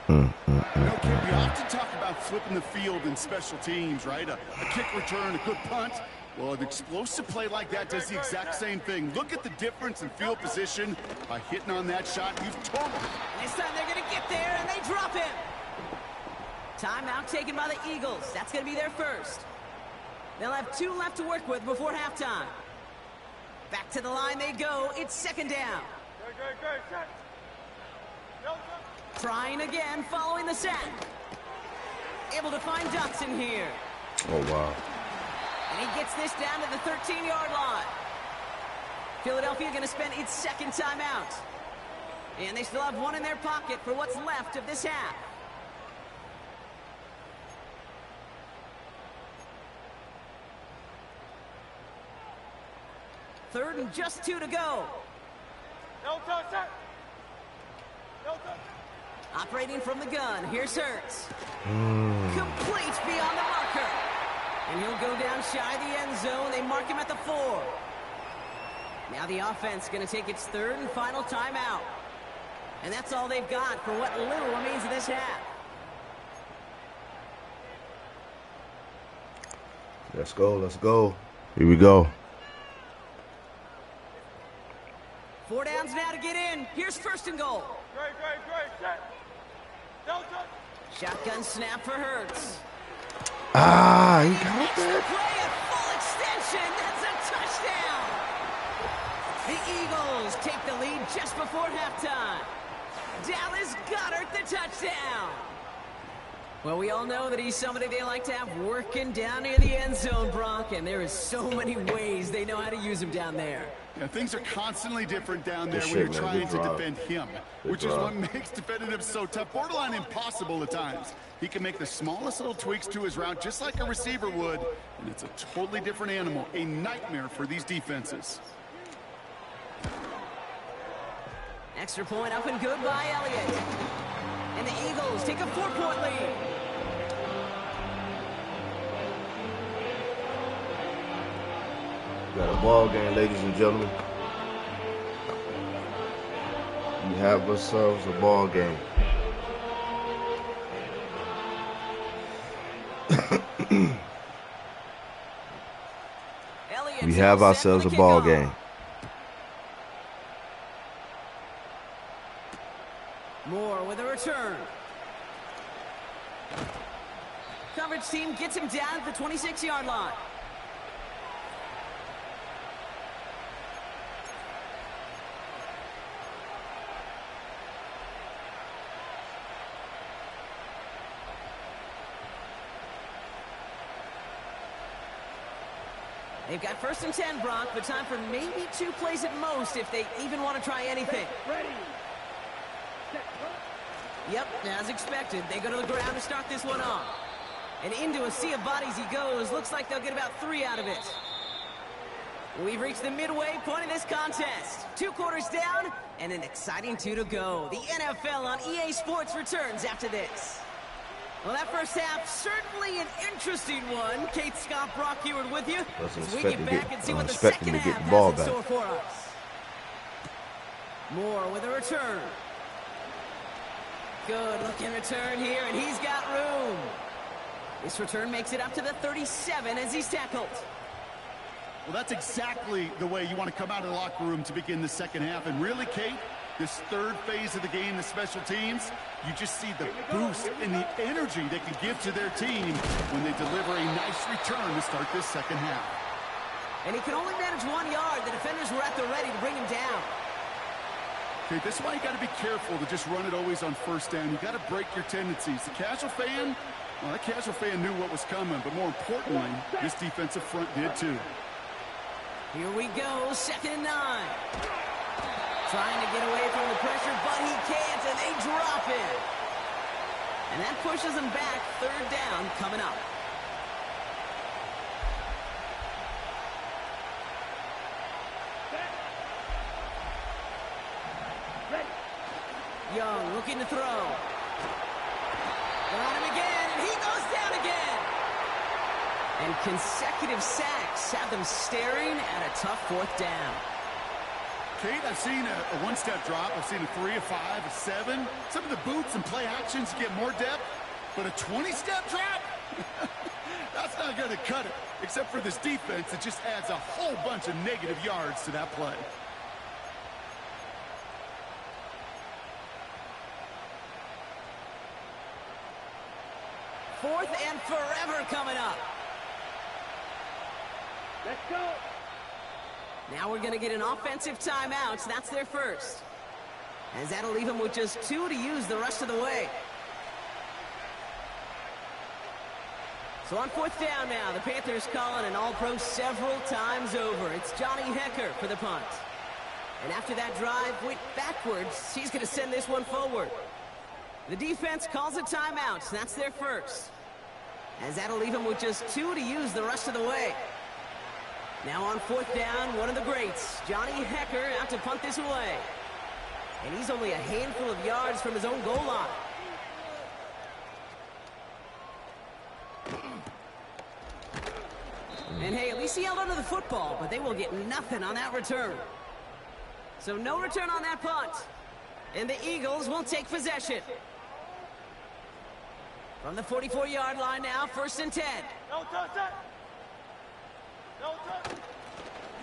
Okay, we often talk about flipping the field in special teams, right? A kick return, a good punt. Well, an explosive play like that does the exact same thing. Look at the difference in field position by hitting on that shot. You've told them. This time they're going to get there, and they drop him. Timeout taken by the Eagles. That's going to be their first. They'll have 2 left to work with before halftime. Back to the line they go. It's second down. Trying again following the sack. Able to find Dotson here. Oh, wow. And he gets this down to the 13-yard line. Philadelphia going to spend its second timeout. And they still have 1 in their pocket for what's left of this half. Third and just 2 to go. Operating from the gun. Here's Hurts. Complete beyond the marker. And he'll go down shy of the end zone. They mark him at the 4. Now the offense going to take its third and final timeout. And that's all they've got for what little remains of this half. Let's go. Let's go. Here we go. 4 downs now to get in. Here's first and goal. Shotgun snap for Hurts. He got Makes the that. play at full extension. That's a touchdown. The Eagles take the lead just before halftime. Dallas Goedert the touchdown. Well, we all know that he's somebody they like to have working down near the end zone, Brock, and there is so many ways they know how to use him down there. Yeah, things are constantly different down there Good when you're shit, man. trying Good to drive. defend him, Good which is drive. what makes defending him so tough, borderline impossible at times. He can make the smallest little tweaks to his route just like a receiver would, and it's a totally different animal, a nightmare for these defenses. Extra point up and good by Elliott. And the Eagles take a 4-point lead. Got a ball game, ladies and gentlemen. We have ourselves a ball game. We have ourselves a ball game. Moore with a return. Coverage team gets him down at the 26-yard line. They've got first and 10, Brock, but time for maybe 2 plays at most if they even want to try anything. Ready. Yep, as expected, they go to the ground to start this one off. And into a sea of bodies he goes. Looks like they'll get about 3 out of it. We've reached the midway point of this contest. 2 quarters down and an exciting 2 to go. The NFL on EA Sports returns after this. Well, that first half, certainly an interesting one. Kate, Scott, Brock Heward with you. As we get back and see what the second half has in store for us. Moore with a return. Good looking return here, and he's got room. This return makes it up to the 37 as he's tackled. Well, that's exactly the way you want to come out of the locker room to begin the second half. And really, Kate, This third phase of the game, the special teams, you just see the boost and the energy they can give to their team when they deliver a nice return to start this second half. And he can only manage 1 yard. The defenders were at the ready to bring him down. Okay, this is why you got to be careful to just run it always on first down. You got to break your tendencies. The casual fan, well, that casual fan knew what was coming, but more importantly, this defensive front did too. Here we go, 2nd and 9. Trying to get away from the pressure, but he can't, and they drop it. And that pushes them back. 3rd down coming up. Young looking to throw. They're on him again, and he goes down again. And consecutive sacks have them staring at a tough 4th down. Kate, I've seen a one-step drop. I've seen a 3, a 5, a 7. Some of the boots and play actions get more depth, but a 20-step drop? That's not going to cut it, except for this defense that just adds a whole bunch of negative yards to that play. Fourth and forever coming up. Let's go. Now we're going to get an offensive timeout. So that's their first. As that'll leave them with just 2 to use the rest of the way. So on 4th down now, the Panthers calling an all-pro several times over. It's Johnny Hecker for the punt. And after that drive went backwards, he's going to send this one forward. The defense calls a timeout. So that's their first. As that'll leave them with just 2 to use the rest of the way. Now on 4th down, one of the greats, Johnny Hecker, out to punt this away. And he's only a handful of yards from his own goal line. And hey, at least he held onto the football, but they will get nothing on that return. So no return on that punt. And the Eagles will take possession. From the 44-yard line now, 1st and 10. No touch that. No touch.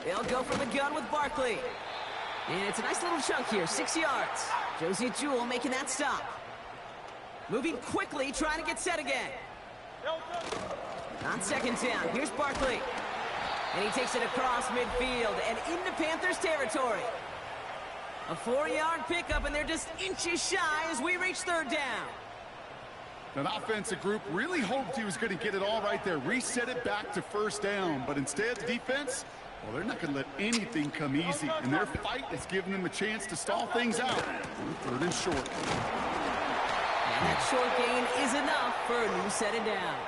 They'll go from the gun with Barkley. And it's a nice little chunk here, 6 yards. Josie Jewell making that stop. Moving quickly, trying to get set again. No touch. On 2nd down, here's Barkley. And he takes it across midfield and into Panthers territory. A 4-yard pickup, and they're just inches shy as we reach 3rd down. That offensive group really hoped he was going to get it all right there, reset it back to 1st down. But instead, the defense, well, they're not going to let anything come easy. And their fight is giving them a chance to stall things out. 3rd and short. And that short gain is enough for a new set of downs.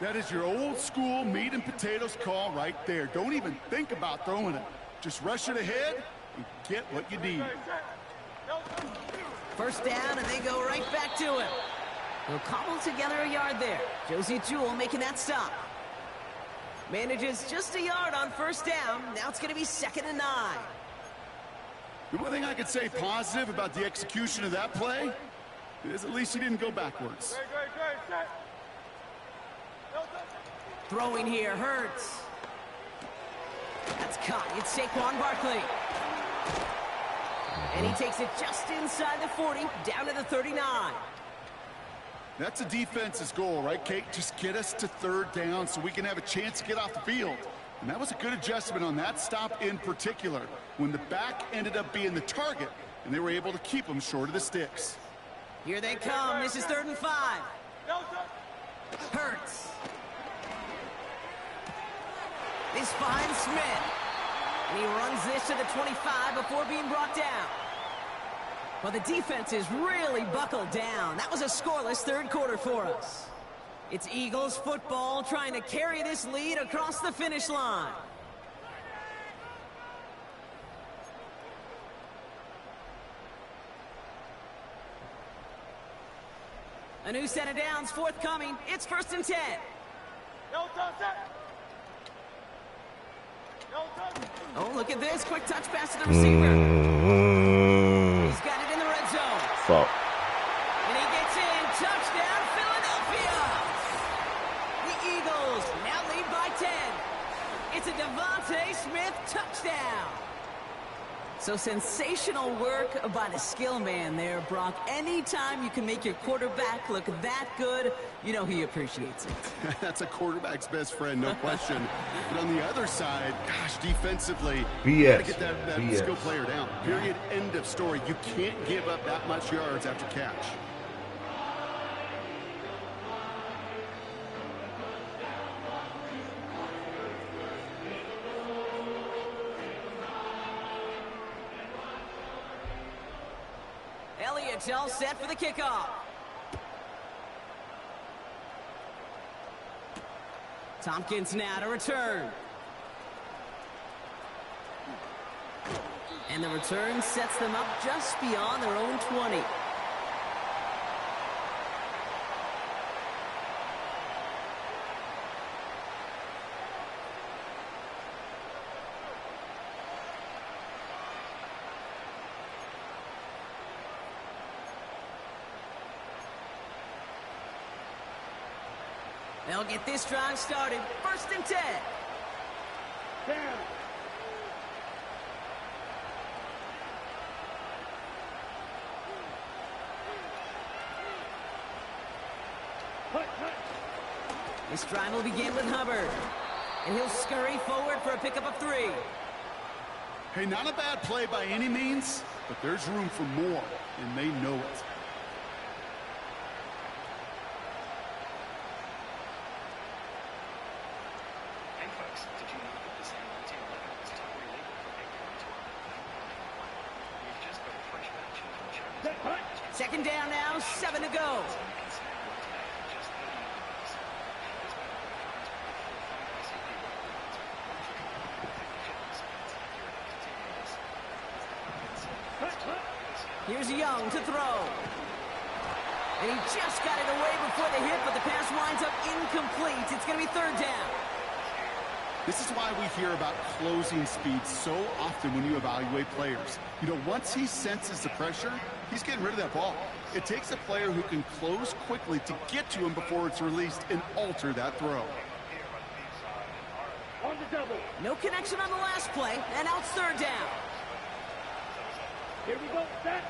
That is your old school meat and potatoes call right there. Don't even think about throwing it. Just rush it ahead and get what you need. 1st down, and they go right back to him. They'll cobble together a yard there. Josie Jewell making that stop. Manages just a yard on 1st down. Now it's going to be 2nd and 9. The one thing I could say positive about the execution of that play is at least he didn't go backwards. Great. Throwing here, Hurts. That's caught. It's Saquon Barkley. And he takes it just inside the 40, down to the 39. That's a defense's goal, right, Kate? Just get us to 3rd down so we can have a chance to get off the field. And that was a good adjustment on that stop in particular, when the back ended up being the target, and they were able to keep them short of the sticks. Here they come. This is 3rd and 5. Hurts. This finds Smith. And he runs this to the 25 before being brought down. Well, the defense is really buckled down. That was a scoreless 3rd quarter for us. It's Eagles football trying to carry this lead across the finish line. A new set of downs forthcoming. It's 1st and 10. No touch that. Oh, look at this. Quick touch pass to the receiver. He's got it in the red zone. Fuck. And he gets in. Touchdown, Philadelphia. The Eagles now lead by 10. It's a Devontae Smith touchdown. So sensational work by the skill man there, Brock. Anytime you can make your quarterback look that good, you know he appreciates it. That's a quarterback's best friend, no question. But on the other side, gosh, defensively, you BS. got to get that BS. skill player down. Period. End of story. You can't give up that much yards after catch. Elliott's all set for the kickoff. Tompkins now to return. And the return sets them up just beyond their own 20. They'll get this drive started. 1st and 10. This drive will begin with Hubbard. And he'll scurry forward for a pickup of 3. Hey, not a bad play by any means, but there's room for more, and they know it. Second down now, 7 to go. Here's Young to throw. And he just got it away before the hit, but the pass winds up incomplete. It's going to be 3rd down. This is why we hear about closing speed so often when you evaluate players. You know, once he senses the pressure, he's getting rid of that ball. It takes a player who can close quickly to get to him before it's released and alter that throw. No connection on the last play, and now it's 3rd down. Here we go, set.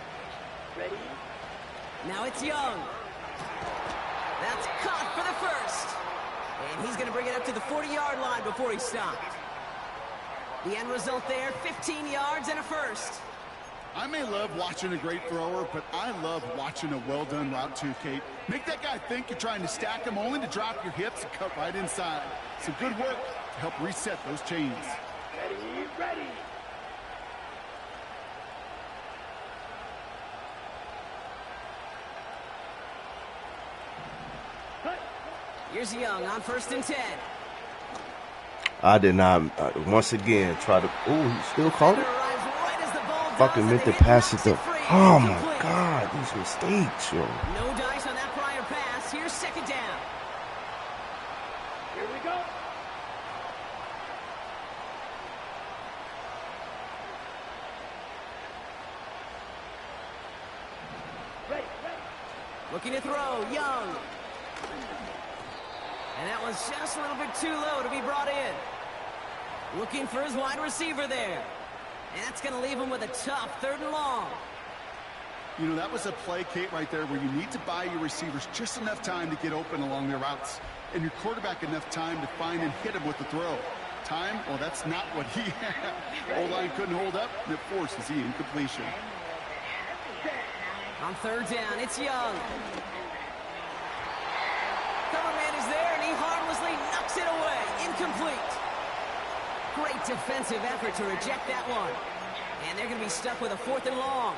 Ready? Now it's Young. That's caught for the 1st. And he's going to bring it up to the 40-yard line before he stopped. The end result there, 15 yards and a 1st. I may love watching a great thrower, but I love watching a well-done route too, Kate. Make that guy think you're trying to stack him only to drop your hips and cut right inside. Some good work to help reset those chains. Ready, ready. Here's Young on 1st and 10. I did not, once again, try to... Ooh, he still called it? Fucking meant to pass it to... Oh, my God. These mistakes, yo. No dice on that prior pass. Here's 2nd down. Here we go. Ready, ready. Looking to throw, Young. And that was just a little bit too low to be brought in. Looking for his wide receiver there. And that's going to leave him with a tough 3rd and long. You know, that was a play, Kate, right there where you need to buy your receivers just enough time to get open along their routes. And your quarterback enough time to find and hit him with the throw. Time? Well, that's not what he had. O-line couldn't hold up, and it forces the incompletion. On 3rd down, it's Young. Cover man is there, and he harmlessly knocks it away. Incomplete. Great defensive effort to reject that one. And they're going to be stuck with a 4th and long.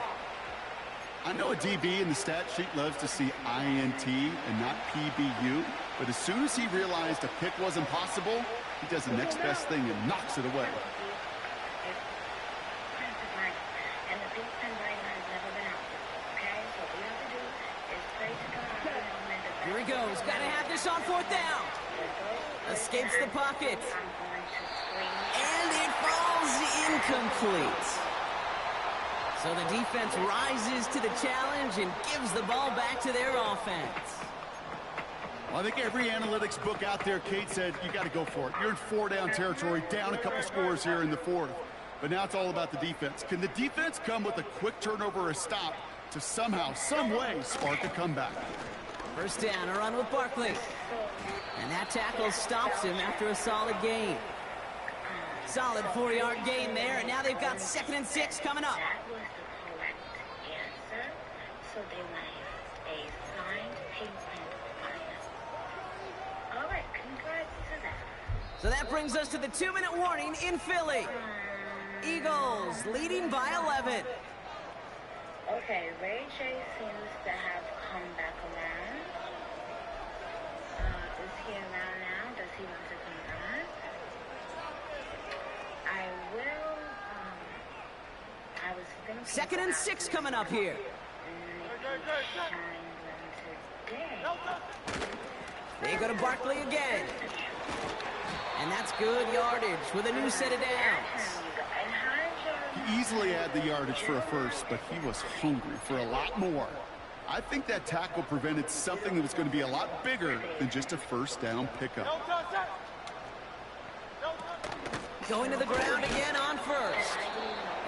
I know a DB in the stat sheet loves to see INT and not PBU, but as soon as he realized a pick wasn't possible, he does the next best thing and knocks it away. Here he goes. Got to have this on 4th down. Escapes the pocket. And it falls incomplete. So the defense rises to the challenge and gives the ball back to their offense. Well, I think every analytics book out there, Kate, said you got to go for it. You're in 4-down territory, down a couple scores here in the 4th. But now it's all about the defense. Can the defense come with a quick turnover or a stop to somehow, some way, spark a comeback? First down, a run with Barkley. And that tackle stops him after a solid gain. Solid 4-yard gain there, and now they've got 2nd and 6 coming up. That was the correct answer, so they want a signed payment final. All right, congrats to that. So that brings us to the 2-minute warning in Philly. Eagles leading by 11. Okay, Ray J seems to have come back around. Is he around now? Does he want to come back? I will, I was thinking 2nd and 6 coming up here. They go to Barkley again. And that's good yardage with a new set of downs. He easily had the yardage for a first, but he was hungry for a lot more. I think that tackle prevented something that was going to be a lot bigger than just a first down pickup. Going to the ground again on first.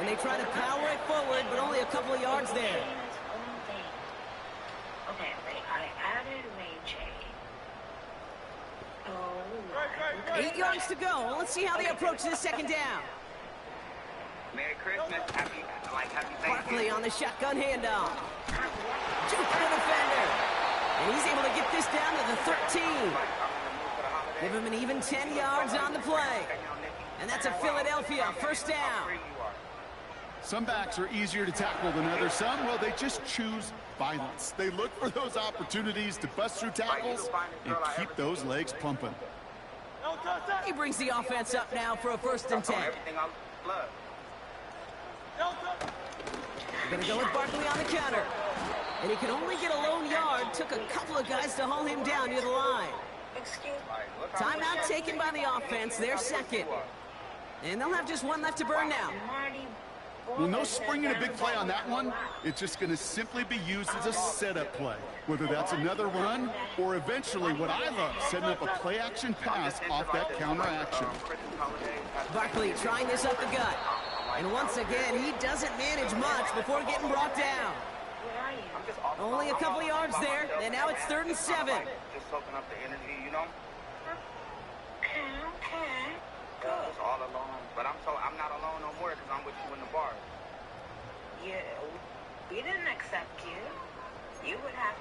And they try to power it forward, but only a couple of yards there. Okay, I added Ray J. Oh, 8 yards to go. Let's see how they approach this 2nd down. Merry Christmas. Happy Thanksgiving. Barkley on the shotgun handoff. Juke the defender. And he's able to get this down to the 13. Give him an even 10 yards on the play. And that's a Philadelphia first down. Some backs are easier to tackle than others. Some, well, they just choose violence. They look for those opportunities to bust through tackles and keep those legs pumping. He brings the offense up now for a 1st and 10. They're going to go with Barkley on the counter. And he can only get a lone yard. Took a couple of guys to haul him down near the line. Timeout taken by the offense. They're 2nd. And they'll have just 1 left to burn now. Well, no springing a big play on that one. It's just going to simply be used as a setup play. Whether that's another run or eventually what I love, setting up a play-action pass off that counter-action. Barkley trying this up the gut. And once again, he doesn't manage much before getting brought down. Only a couple of yards there, and now it's 3rd and 7. Just soaking up the energy, you know? Okay. Just all alone. But I'm not alone no more because I'm with you in the bar. Yeah, we didn't accept you. You would have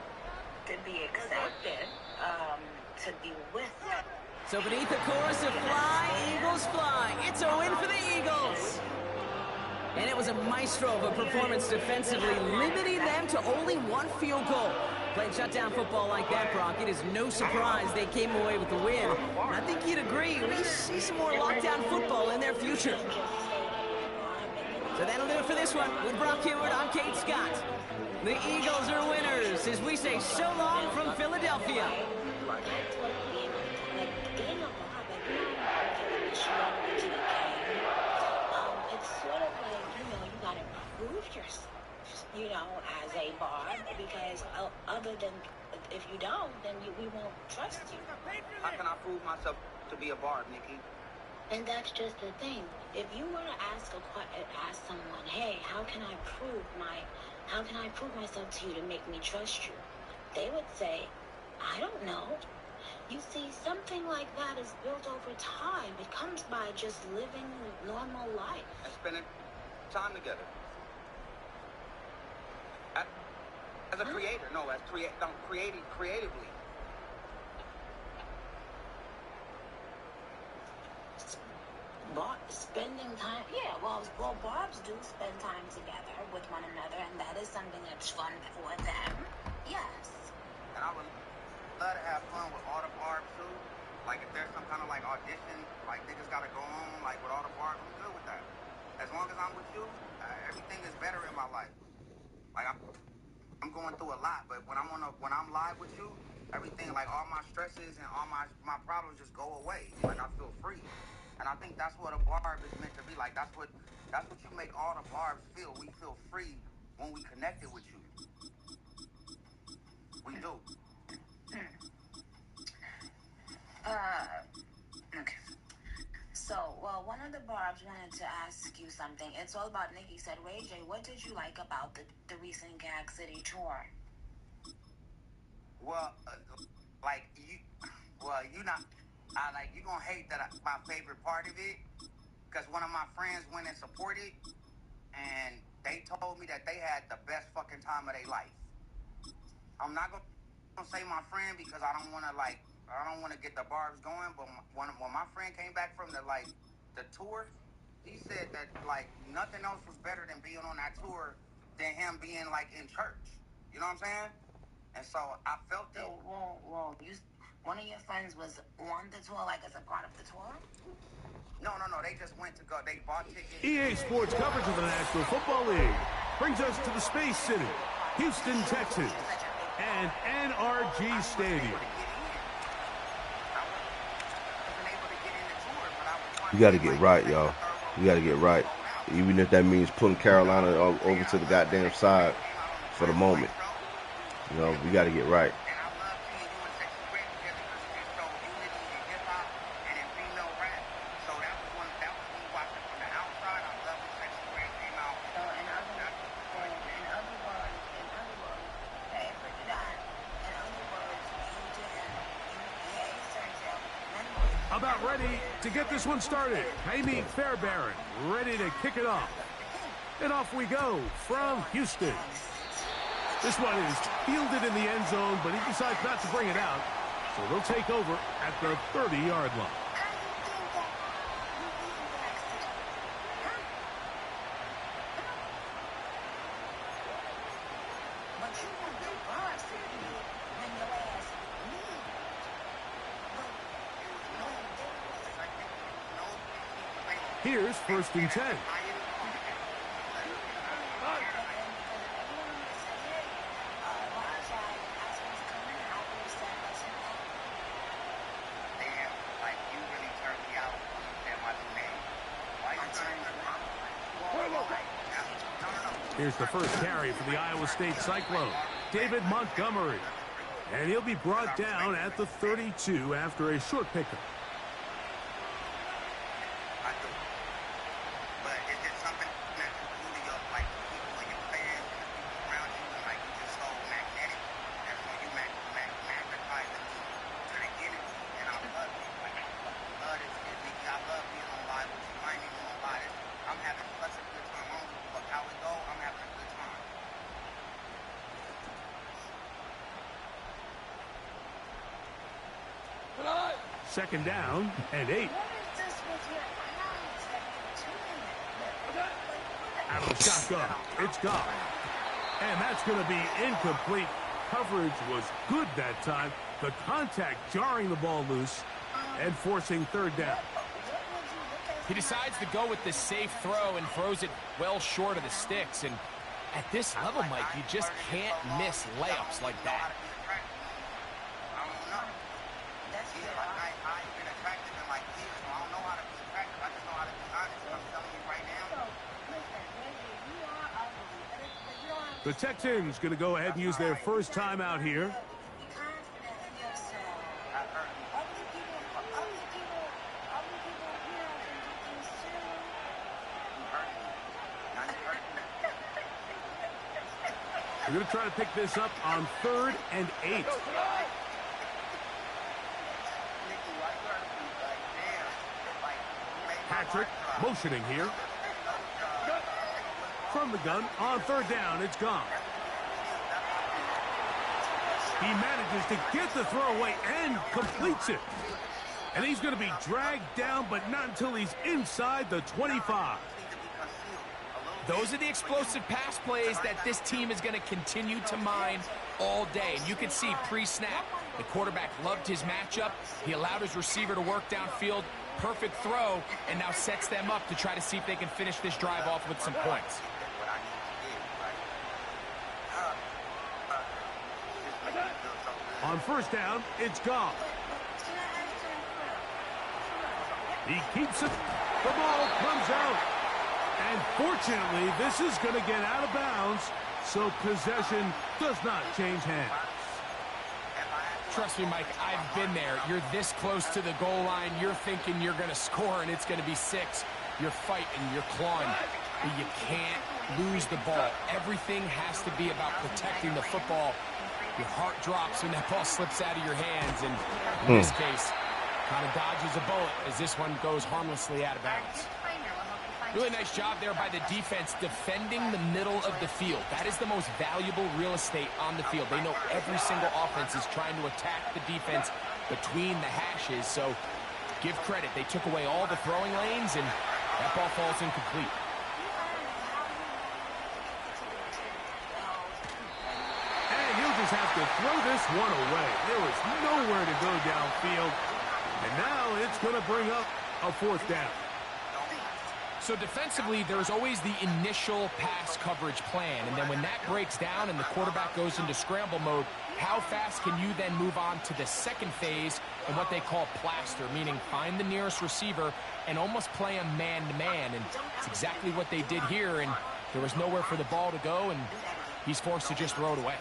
to be accepted to be with us. So beneath the chorus of Fly, Eagles Fly, it's a win for the Eagles. And it was a maestro of a performance defensively, limiting them to only 1 field goal. Playing shutdown football like that, Brock, it is no surprise they came away with the win. And I think you'd agree, we see some more lockdown football in their future. So that'll do it for this one. With Brock Hayward, I'm Kate Scott. The Eagles are winners as we say so long from Philadelphia. As a barb, because other than if you don't, then we won't trust you. How can I prove myself to be a barb, Nikki? And that's just the thing. If you were to ask someone, hey, how can I prove myself to you to make me trust you? They would say, I don't know. You see, something like that is built over time. It comes by just living normal life. And spending time together. As a creator, creating creatively. Spending time, yeah, well, barbs do spend time together with one another, and that is something that's fun for them. Yes. And I would love to have fun with all the barbs too. Like if there's some kind of like audition, like niggas gotta go on, like with all the barbs, I'm good with that. As long as I'm with you, everything is better in my life. Like I'm going through a lot, but when I'm live with you, everything, like all my stresses and all my problems just go away. Like I feel free. And I think that's what a barb is meant to be like. That's what you make all the barbs feel. We feel free when we connected with you. We do. Okay. Well, one of the barbs wanted to ask you something. It's all about Nick. He said, Ray J, what did you like about the recent Gag City tour? Well, you not, you gonna hate that my favorite part of it, because one of my friends went and supported, and they told me that they had the best fucking time of their life. I'm not gonna say my friend because I don't want to get the barbs going, but when my friend came back from the tour, he said that nothing else was better than being on that tour than him being in church. You know what I'm saying? And so I felt it. Whoa. One of your friends was on the tour, as a part of the tour? No. They just went to go. They bought tickets. EA Sports coverage of the National Football League brings us to the Space City, Houston, Texas, and NRG Stadium. You got to get right, y'all. You got to get right. Even if that means putting Carolina over to the goddamn side for the moment. You know, we got to get right. About ready to get this one started. Amy Fairbairn ready to kick it off. And off we go from Houston. This one is fielded in the end zone, but he decides not to bring it out. So they'll take over at the 30-yard line. Here's 1st and 10. Here's the first carry for the Iowa State Cyclone, David Montgomery. And he'll be brought down at the 32 after a short pickup. Second down and 8. Out of the shotgun, it's gone. And that's going to be incomplete. Coverage was good that time. The contact jarring the ball loose and forcing 3rd down. He decides to go with the safe throw and throws it well short of the sticks. And at this level, Mike, you just can't miss layups like that. The Texans going to go ahead and use their first timeout here. We're going to try to pick this up on 3rd and 8. Patrick motioning here. From the gun on 3rd down, it's gone. He manages to get the throwaway and completes it. And he's going to be dragged down, but not until he's inside the 25. Those are the explosive pass plays that this team is going to continue to mine all day. And you can see pre-snap, the quarterback loved his matchup. He allowed his receiver to work downfield. Perfect throw, and now sets them up to try to see if they can finish this drive off with some points. On 1st down, it's gone. He keeps it. The ball comes out. And fortunately, this is going to get out of bounds, so possession does not change hands. Trust me, Mike, I've been there. You're this close to the goal line. You're thinking you're going to score, and it's going to be 6. You're fighting, you're clawing, but you can't lose the ball. Everything has to be about protecting the football. Your heart drops when that ball slips out of your hands, and in this case, kind of dodges a bullet as this one goes harmlessly out of bounds. Really nice job there by the defense defending the middle of the field. That is the most valuable real estate on the field. They know every single offense is trying to attack the defense between the hashes, so give credit. They took away all the throwing lanes, and that ball falls incomplete. And he'll just have to throw this one away. There was nowhere to go downfield, and now it's going to bring up a 4th down. So defensively, there's always the initial pass coverage plan, and then when that breaks down and the quarterback goes into scramble mode, how fast can you then move on to the second phase and what they call plaster, meaning find the nearest receiver and almost play him man-to-man, and it's exactly what they did here, and there was nowhere for the ball to go, and he's forced to just throw it away.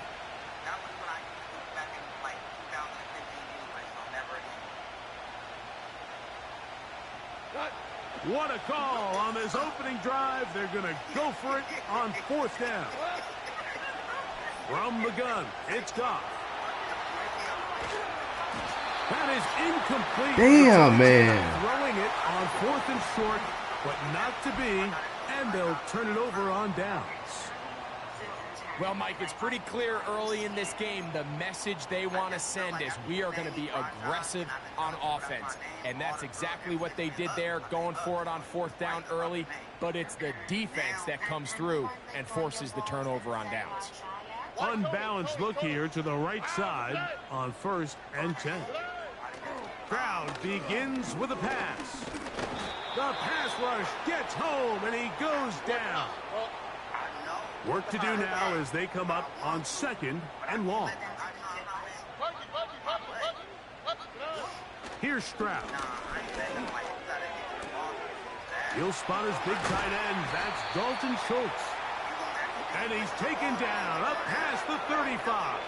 What a call on this opening drive. They're going to go for it on 4th down. From the gun, it's Goff. That is incomplete. Damn, man. Throwing it on 4th and short, but not to be, and they'll turn it over on downs. Well, Mike, it's pretty clear early in this game the message they want to send is we are going to be aggressive on offense. And that's exactly what they did there, going for it on 4th down early. But it's the defense that comes through and forces the turnover on downs. Unbalanced look here to the right side on 1st and 10. Crowd begins with a pass. The pass rush gets home, and he goes down. Work to do now as they come up on 2nd and long. Here's Stroud. He'll spot his big tight end. That's Dalton Schultz. And he's taken down up past the 35.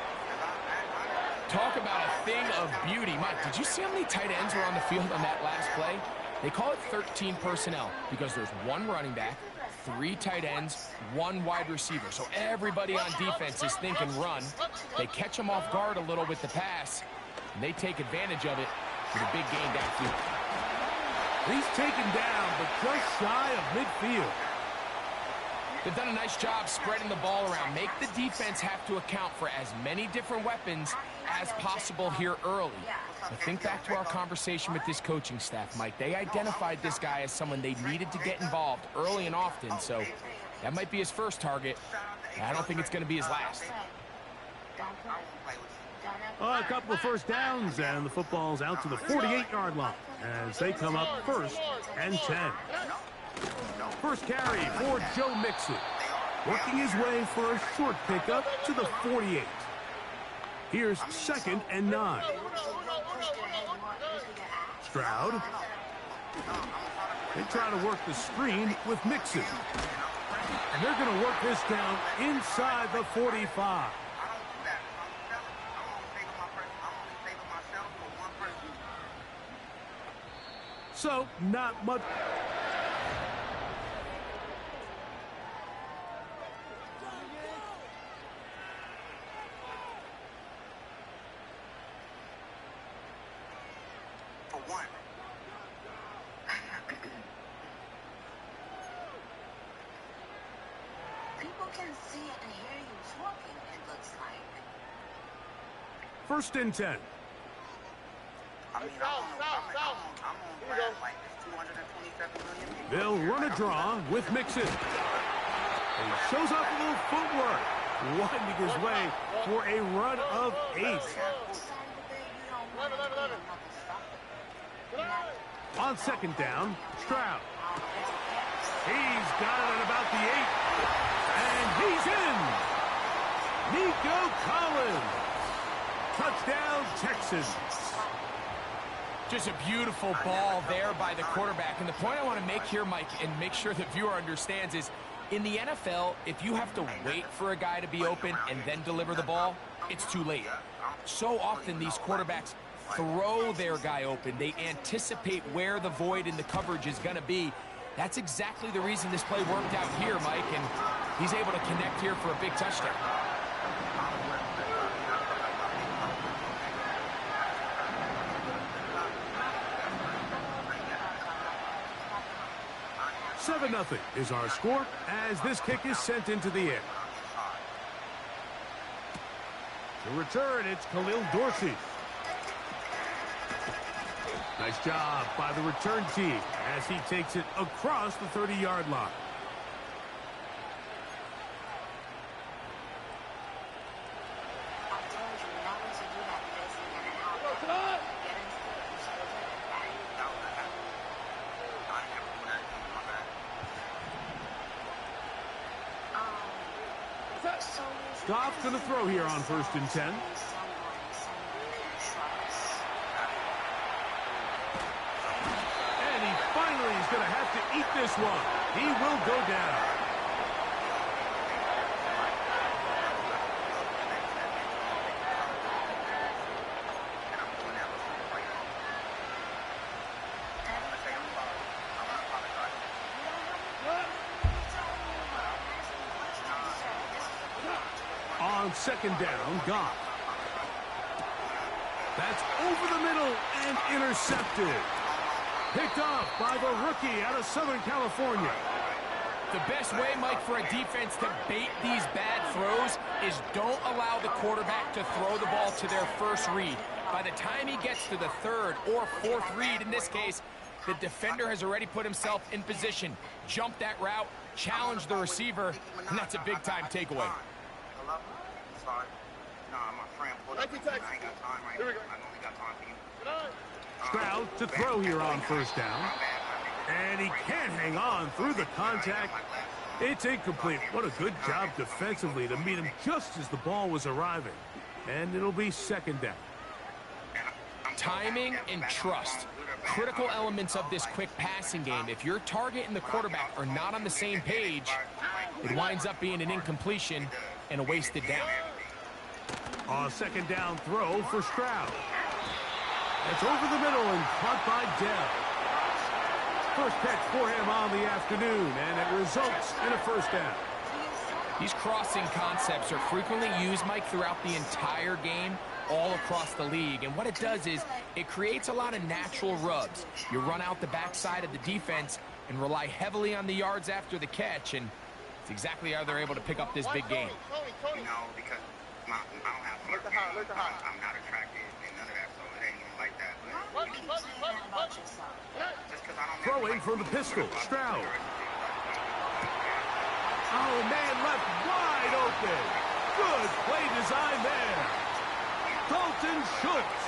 Talk about a thing of beauty. Mike, did you see how many tight ends were on the field on that last play? They call it 13 personnel because there's 1 running back, 3 tight ends, 1 wide receiver. So everybody on defense is thinking run. They catch them off guard a little with the pass, and they take advantage of it with a big gain downfield. He's taken down, but just shy of midfield. They've done a nice job spreading the ball around. Make the defense have to account for as many different weapons as possible here early. But think back to our conversation with this coaching staff, Mike. They identified this guy as someone they needed to get involved early and often, so that might be his first target. I don't think it's going to be his last. A couple of 1st downs, and the football's out to the 48-yard line as they come up 1st and 10. First carry for Joe Mixon, working his way for a short pickup to the 48. Here's 2nd and 9. Stroud. They try to work the screen with Mixon. And they're going to work this down inside the 45. So, not much. People can see and hear you talking, it looks like. 1st and 10. They'll run a draw with Mixon. He shows off a little footwork, winding his way for a run of 8. On 2nd down, Stroud. He's got it at about the 8. And he's in. Nico Collins. Touchdown, Texans. Just a beautiful ball there by the quarterback. And the point I want to make here, Mike, and make sure the viewer understands is, in the NFL, if you have to wait for a guy to be open and then deliver the ball, it's too late. So often these quarterbacks throw their guy open. They anticipate where the void in the coverage is going to be. That's exactly the reason this play worked out here, Mike, and he's able to connect here for a big touchdown. 7-0 is our score as this kick is sent into the air. To return, it's Khalil Dorsey. Nice job by the return team as he takes it across the 30-yard line. Goff's going to throw here on 1st and 10. And he finally is going to have to eat this one. He will go down. On 2nd down, Goff. That's over the middle and intercepted. Picked off by the rookie out of Southern California. The best way, Mike, for a defense to bait these bad throws is don't allow the quarterback to throw the ball to their first read. By the time he gets to the 3rd or 4th read, in this case, the defender has already put himself in position, jumped that route, challenged the receiver, and that's a big-time takeaway. Stroud to throw here on 1st down. And he can't hang on through the contact. It's incomplete. What a good job defensively to meet him just as the ball was arriving. And it'll be 2nd down. Timing and trust. Critical elements of this quick passing game. If your target and the quarterback are not on the same page, it winds up being an incompletion and a wasted down. On 2nd down throw for Stroud. It's over the middle and caught by Dell. First catch for him on the afternoon, and it results in a 1st down. These crossing concepts are frequently used, Mike, throughout the entire game, all across the league. And what it does is it creates a lot of natural rubs. You run out the backside of the defense and rely heavily on the yards after the catch, and it's exactly how they're able to pick up this big game. You know, because I don't have flirt game. I'm not attractive and none of that, so it ain't even like that. But you keep saying that about yourself. Just because I don't throwing from the pistol, Stroud. Oh, man, left wide open. Good play design there. Dalton Schultz.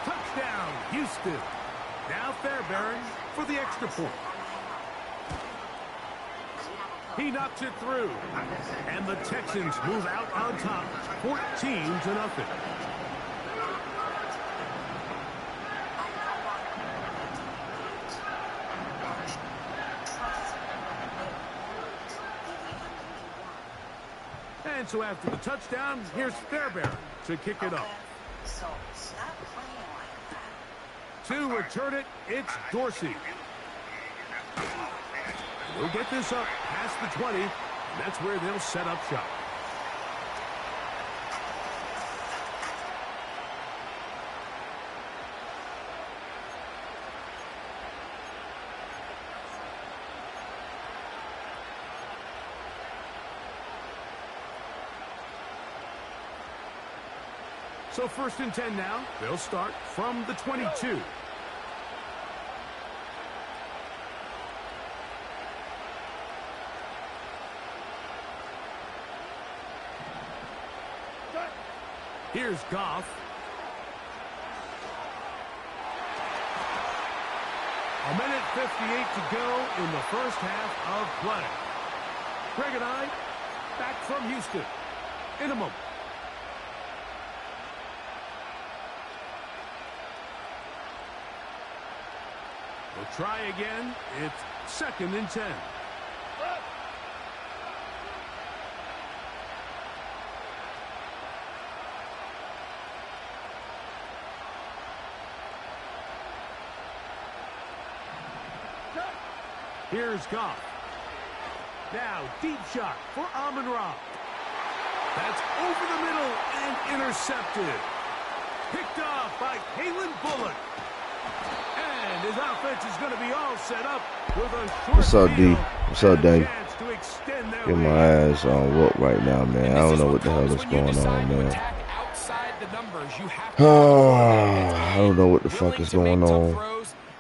Touchdown, Houston. Now Fairbairn for the extra point. He knocks it through. And the Texans move out on top, 14-0. And so after the touchdown, here's Fairbairn to kick it off. To return it, it's Dorsey. We'll get this up past the 20, and that's where they'll set up shop. So 1st and 10 now. They'll start from the 22. Here's Goff. A minute 58 to go in the 1st half of play. Greg and I back from Houston in a moment. We'll try again. It's 2nd and 10. Here's Goff. Now, deep shot for Amon-Ra. That's over the middle and intercepted. Picked off by Kalen Bullock. And his offense is going to be all set up with a short What's up, D? field What's up, and a Dave? chance to extend their Get my lead. ass on whoop right now, man. I don't know what the hell is going on, man. I don't know what the fuck is going on.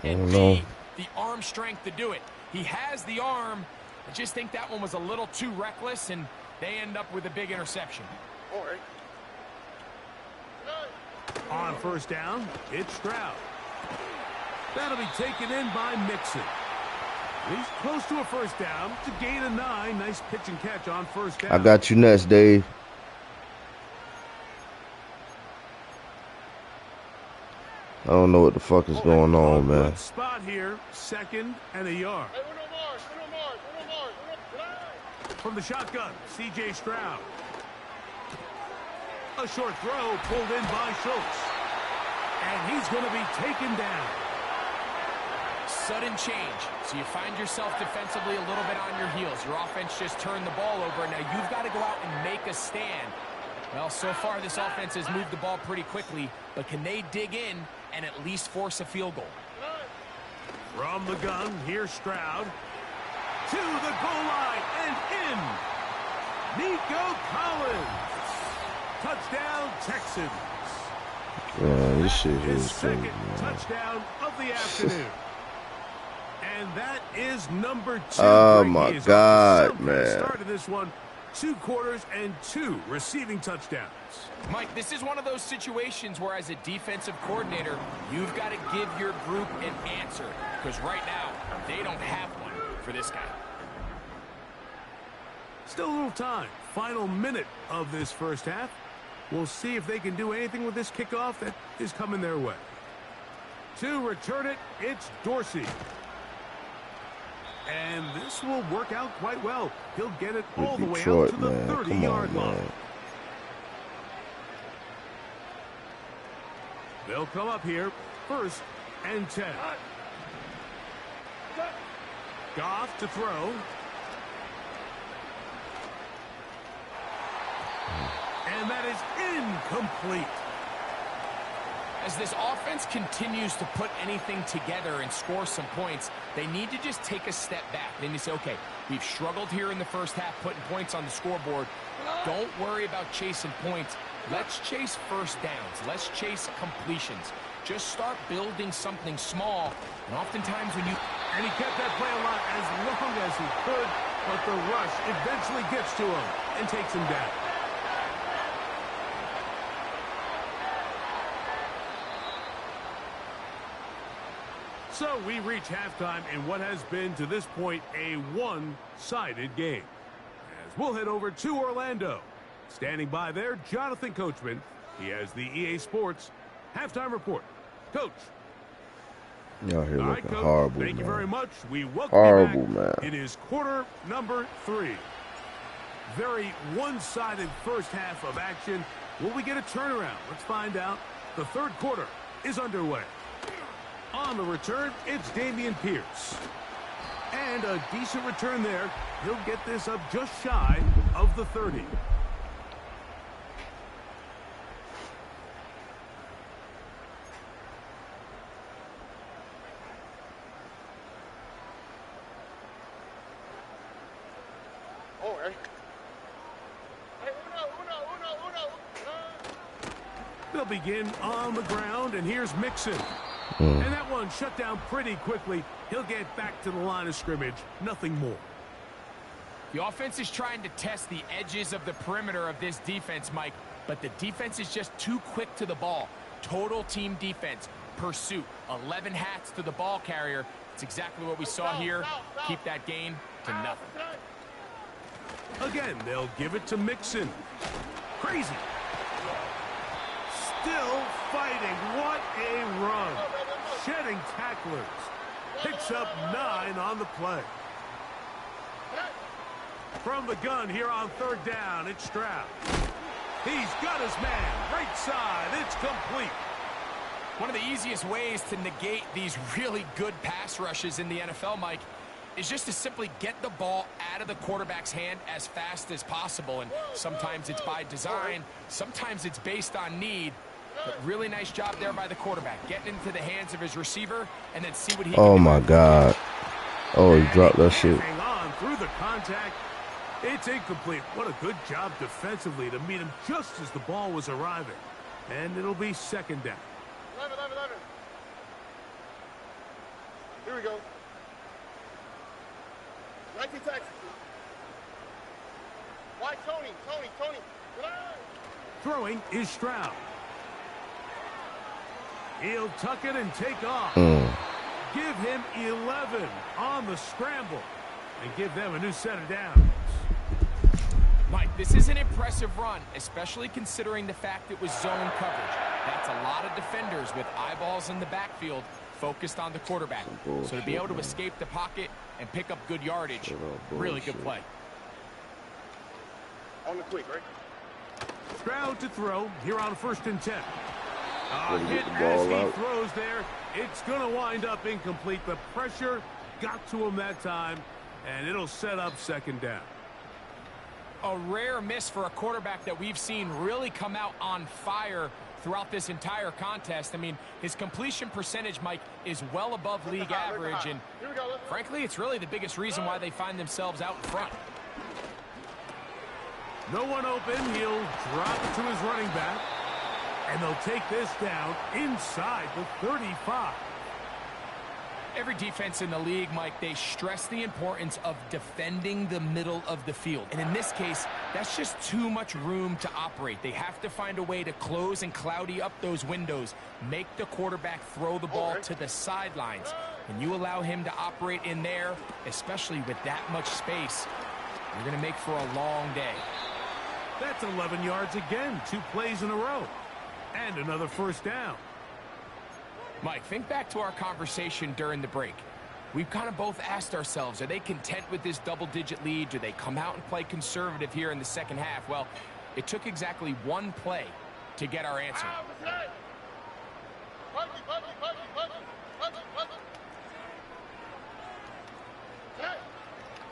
I don't know. The arm strength to do it. He has the arm. I just think that one was a little too reckless, and they end up with a big interception. On first down, it's Stroud. That'll be taken in by Mixon. He's close to a first down to gain a 9. Nice pitch and catch on first down. I got you next, Dave. I don't know what the fuck is going on, man. Good spot here, 2nd and a yard. From the shotgun, C.J. Stroud. A short throw pulled in by Schultz. And he's going to be taken down. Sudden change. So you find yourself defensively a little bit on your heels. Your offense just turned the ball over. Now you've got to go out and make a stand. Well, so far this offense has moved the ball pretty quickly, but can they dig in and at least force a field goal? From the gun, here's Stroud. To the goal line and in. Nico Collins. Touchdown, Texans. Yeah, this shit His is crazy, second man. touchdown of the afternoon. And that is number 2. Oh, Greg, my he is God, off to some fast man. start in this one. 2 quarters and 2 receiving touchdowns. Mike, this is one of those situations where as a defensive coordinator, you've got to give your group an answer. Because right now, they don't have one for this guy. Still a little time. Final minute of this first half. We'll see if they can do anything with this kickoff that is coming their way. To return it, it's Dorsey. And this will work out quite well. He'll get it all the way out to the 30-yard line. They'll come up here, 1st and 10. Goff to throw. And that is incomplete. As this offense continues to put anything together and score some points, they need to just take a step back. They need to say, okay, we've struggled here in the first half putting points on the scoreboard. Don't worry about chasing points. Let's chase first downs. Let's chase completions. Just start building something small. And oftentimes when you... And he kept that play alive as long as he could, but the rush eventually gets to him and takes him down. So we reach halftime in what has been, to this point, a one-sided game. As we'll head over to Orlando. Standing by there, Jonathan Coachman. He has the EA Sports halftime report. Coach. Y'all here All right, looking Coach, horrible, thank man. you very much. We welcome Horrible, you back. man. It is quarter number 3. Very one-sided first half of action. Will we get a turnaround? Let's find out. The third quarter is underway. On the return, it's Dameon Pierce. And a decent return there. He'll get this up just shy of the 30. They'll begin on the ground, and here's Mixon. And that one shut down pretty quickly. He'll get back to the line of scrimmage. Nothing more. The offense is trying to test the edges of the perimeter of this defense, Mike, but the defense is just too quick to the ball. Total team defense, pursuit, 11 hats to the ball carrier. It's exactly what we saw here. Keep that gain to nothing. Again, they'll give it to Mixon. Crazy. Still fighting. What a run. Shedding tacklers. Picks up 9 on the play. From the gun here on third down, it's Stroud. He's got his man. Right side. It's complete. One of the easiest ways to negate these really good pass rushes in the NFL, Mike, is just to simply get the ball out of the quarterback's hand as fast as possible. And sometimes it's by design, sometimes it's based on need. But really nice job there by the quarterback, getting into the hands of his receiver and then see what he can do. Oh my God. Oh, he dropped that shit. Hang on through the contact. It's incomplete. What a good job defensively to meet him just as the ball was arriving. And it'll be second down. 11. Here we go. 19 Texas. Why Tony? Throwing is Stroud. He'll tuck it and take off. Give him 11 on the scramble and give them a new set of downs. Mike, this is an impressive run, especially considering the fact it was zone coverage. That's a lot of defenders with eyeballs in the backfield focused on the quarterback. So to be able to escape the pocket and pick up good yardage, really good play. On the quick, right? Stroud to throw here on 1st and 10. Hit the as ball he out. throws there. It's going to wind up incomplete. The pressure got to him that time, and it'll set up second down. A rare miss for a quarterback that we've seen really come out on fire throughout this entire contest. I mean, his completion percentage, Mike, is well above league average, and frankly, it's really the biggest reason why they find themselves out in front. No one open. He'll drop it to his running back, and they'll take this down inside the 35. Every defense in the league, Mike, they stress the importance of defending the middle of the field. And in this case, that's just too much room to operate. They have to find a way to close and cloudy up those windows, make the quarterback throw the ball to the sidelines. When you allow him to operate in there, especially with that much space, you're going to make for a long day. That's 11 yards again, 2 plays in a row. And another first down. Mike, think back to our conversation during the break. We've kind of both asked ourselves, are they content with this double-digit lead? Do they come out and play conservative here in the second half? Well, it took exactly one play to get our answer.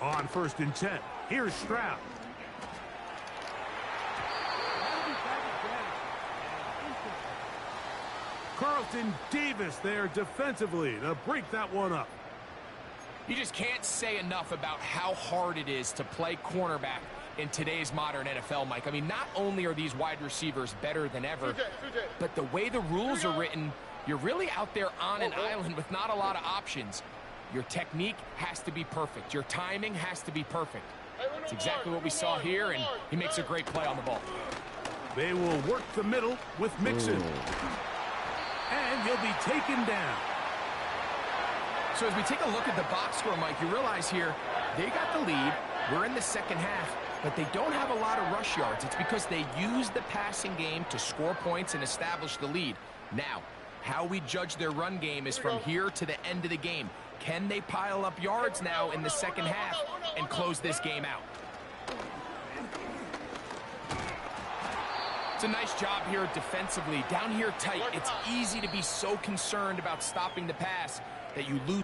On 1st and 10, here's Stroud. Carlton Davis there defensively to break that one up. You just can't say enough about how hard it is to play cornerback in today's modern NFL, Mike. I mean, not only are these wide receivers better than ever, but the way the rules are written, you're really out there on an island with not a lot of options. Your technique has to be perfect. Your timing has to be perfect. It's exactly what we saw here, and he makes a great play on the ball. They will work the middle with Mixon. And he'll be taken down. So as we take a look at the box score, Mike, you realize here they got the lead. We're in the second half, but they don't have a lot of rush yards. It's because they use the passing game to score points and establish the lead. Now, how we judge their run game is from here to the end of the game. Can they pile up yards now in the second half and close this game out? It's a nice job here defensively. Down here tight, it's easy to be so concerned about stopping the pass that you lose.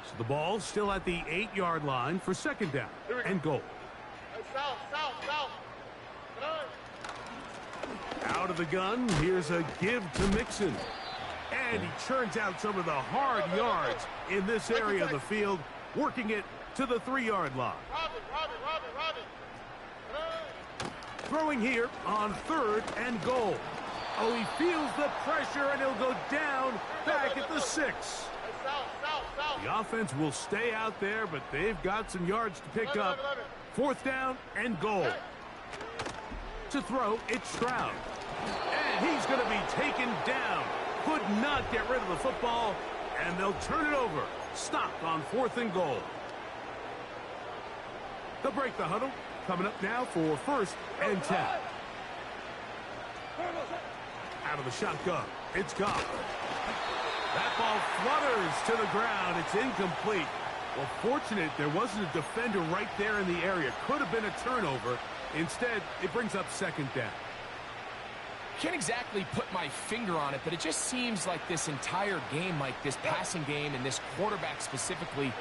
So the ball's still at the 8-yard line for second down and goal. South. Out of the gun, here's a give to Mixon. And he churns out some of the hard yards in this area of the field, working it to the 3-yard line. Robin. Throwing here on 3rd and goal. Oh, he feels the pressure, and he'll go down back at the 6. The offense will stay out there, but they've got some yards to pick up. 4th down and goal. To throw, it's Stroud. And he's going to be taken down. Could not get rid of the football, and they'll turn it over. Stopped on 4th and goal. They'll break the huddle. Coming up now for 1st and 10. Out of the shotgun, it's Goff. That ball flutters to the ground. It's incomplete. Well, fortunate there wasn't a defender right there in the area. Could have been a turnover. Instead, it brings up second down. Can't exactly put my finger on it, but it just seems like this entire game, Mike, this passing game and this quarterback specifically,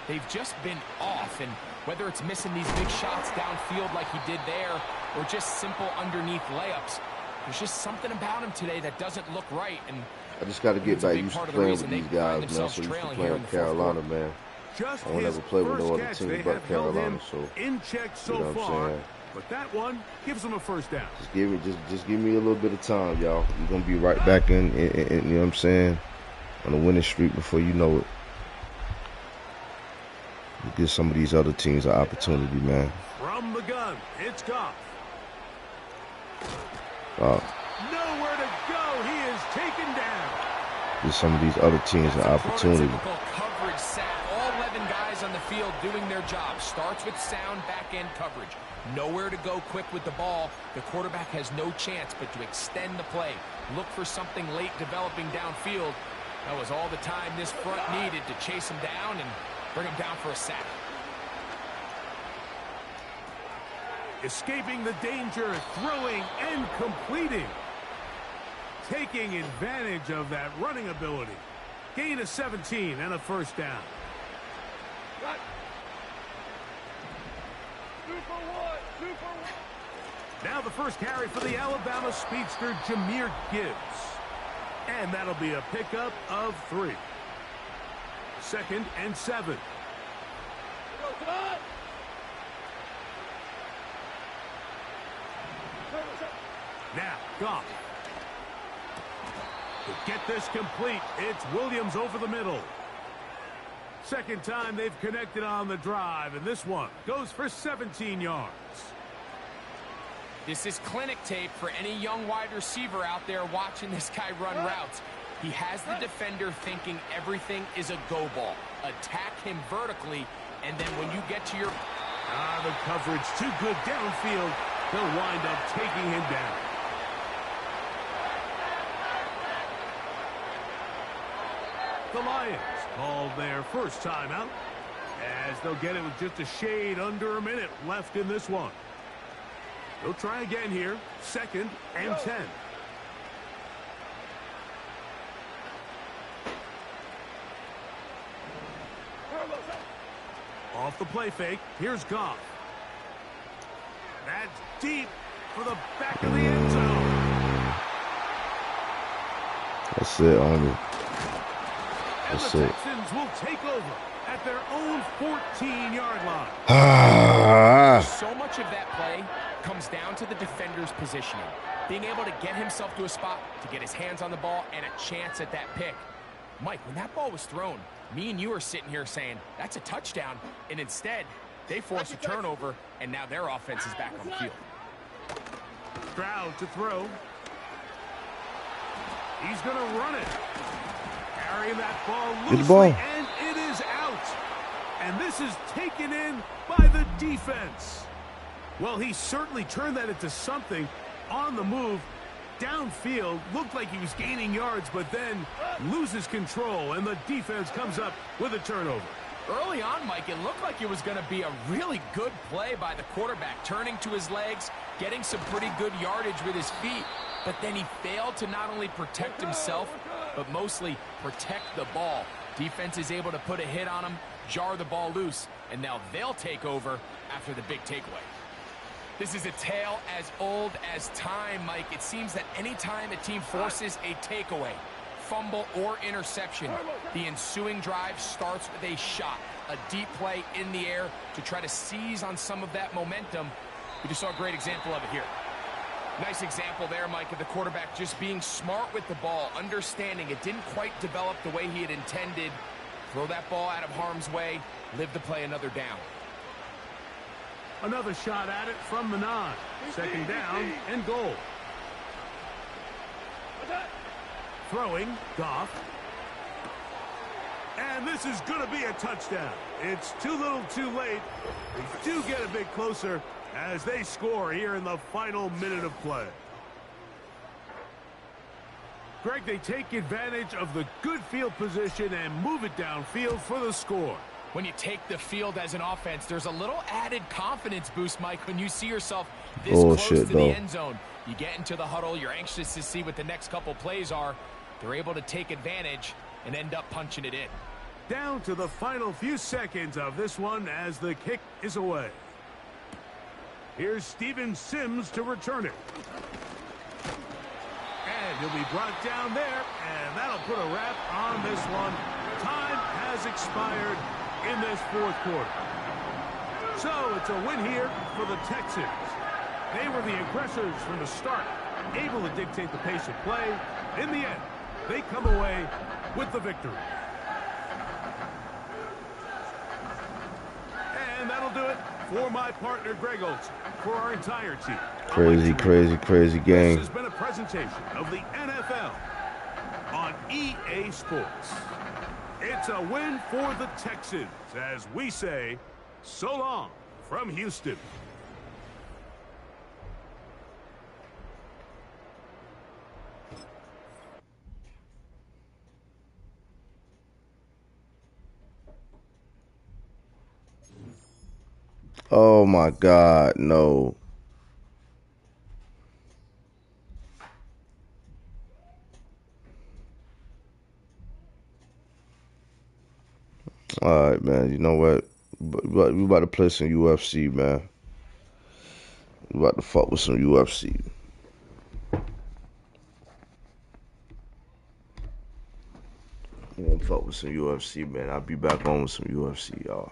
they've just been off. And whether it's missing these big shots downfield like he did there or just simple underneath layups, there's just something about him today that doesn't look right. And I just got to get back used to playing with these guys, man. So used to playing with Carolina, man. Just I won't ever play with no other team but Carolina. So in check so you know what I'm saying? But that one gives them a first down. Just give me a little bit of time, y'all. We're gonna be right back in, you know what I'm saying, on the winning streak before you know it. We'll give some of these other teams an opportunity, man. From the gun, it's Goff. Nowhere to go. He is taken down. Give some of these other teams an opportunity. Coverage sack. All 11 guys on the field doing their job. Starts with sound back-end coverage. Nowhere to go quick with the ball. The quarterback has no chance but to extend the play. Look for something late developing downfield. That was all the time this front needed to chase him down and bring him down for a sack. Escaping the danger, throwing and completing. Taking advantage of that running ability. Gain of 17 and a first down. Now the first carry for the Alabama speedster, Jahmyr Gibbs. And that'll be a pickup of 3. 2nd and 7. Now, Goff. To get this complete, it's Williams over the middle. Second time they've connected on the drive, and this one goes for 17 yards. This is clinic tape for any young wide receiver out there watching this guy run routes. He has the defender thinking everything is a go ball. Attack him vertically, and then when you get to your... the coverage too good downfield. They'll wind up taking him down. The Lions called their first timeout, as they'll get it with just a shade under a minute left in this one. They'll try again here, 2nd and 10. Off the play fake, here's Goff. That's deep for the back of the end zone. That's it, only. And the Texans will take over at their own 14-yard line. So much of that play comes down to the defender's positioning. Being able to get himself to a spot, to get his hands on the ball, and a chance at that pick. Mike, when that ball was thrown, me and you are sitting here saying, that's a touchdown. And instead, they force a turnover, and now their offense is back on the field. Stroud to throw. He's going to run it. Carrying that ball loosely, and it is out. And this is taken in by the defense. Well, he certainly turned that into something on the move. Downfield, looked like he was gaining yards, but then loses control, and the defense comes up with a turnover. Early on, Mike, it looked like it was going to be a really good play by the quarterback, turning to his legs, getting some pretty good yardage with his feet, but then he failed to not only protect himself, but mostly protect the ball. Defense is able to put a hit on him, jar the ball loose, and now they'll take over after the big takeaway. This is a tale as old as time, Mike. It seems that anytime a team forces a takeaway, fumble, or interception, the ensuing drive starts with a shot, a deep play in the air to try to seize on some of that momentum. We just saw a great example of it here. Nice example there, Mike, of the quarterback just being smart with the ball, understanding it didn't quite develop the way he had intended. Throw that ball out of harm's way, live to play another down. Another shot at it from the 9. 2nd down and goal. Throwing, Goff. And this is going to be a touchdown. It's too little too late. They do get a bit closer as they score here in the final minute of play. Greg, they take advantage of the good field position and move it downfield for the score. when you take the field as an offense, there's a little added confidence boost, Mike, when you see yourself this close to the end zone. You get into the huddle, you're anxious to see what the next couple plays are. They're able to take advantage and end up punching it in. Down to the final few seconds of this one as the kick is away. Here's Steven Sims to return it. And he'll be brought down there, and that'll put a wrap on this one. Time has expired in this fourth quarter. So it's a win here for the Texans. They were the aggressors from the start, able to dictate the pace of play. In the end, they come away with the victory. And that'll do it for my partner, Greg Olson, for our entire team. Crazy game. This has been a presentation of the NFL on EA Sports. It's a win for the Texans as we say, so long from Houston. Oh my God, no. All right, man. You know what? We about to play some UFC, man. We about to fuck with some UFC. We gonna fuck with some UFC, man. I'll be back on with some UFC, y'all.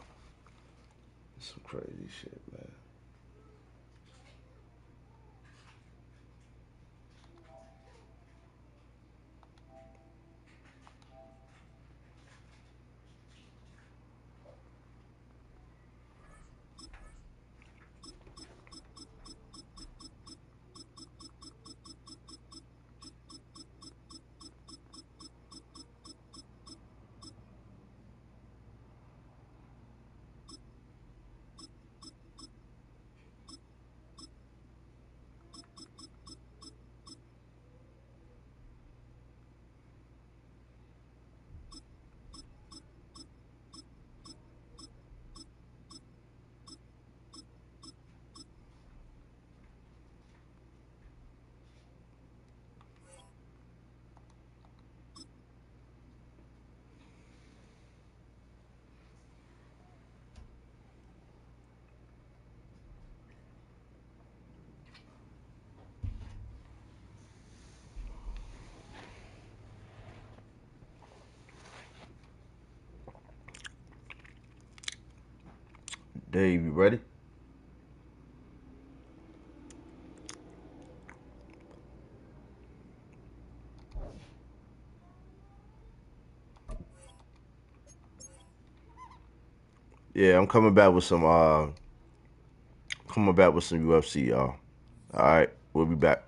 Some crazy shit, man. Dave, you ready? Yeah, I'm coming back with some UFC, y'all. All right, we'll be back.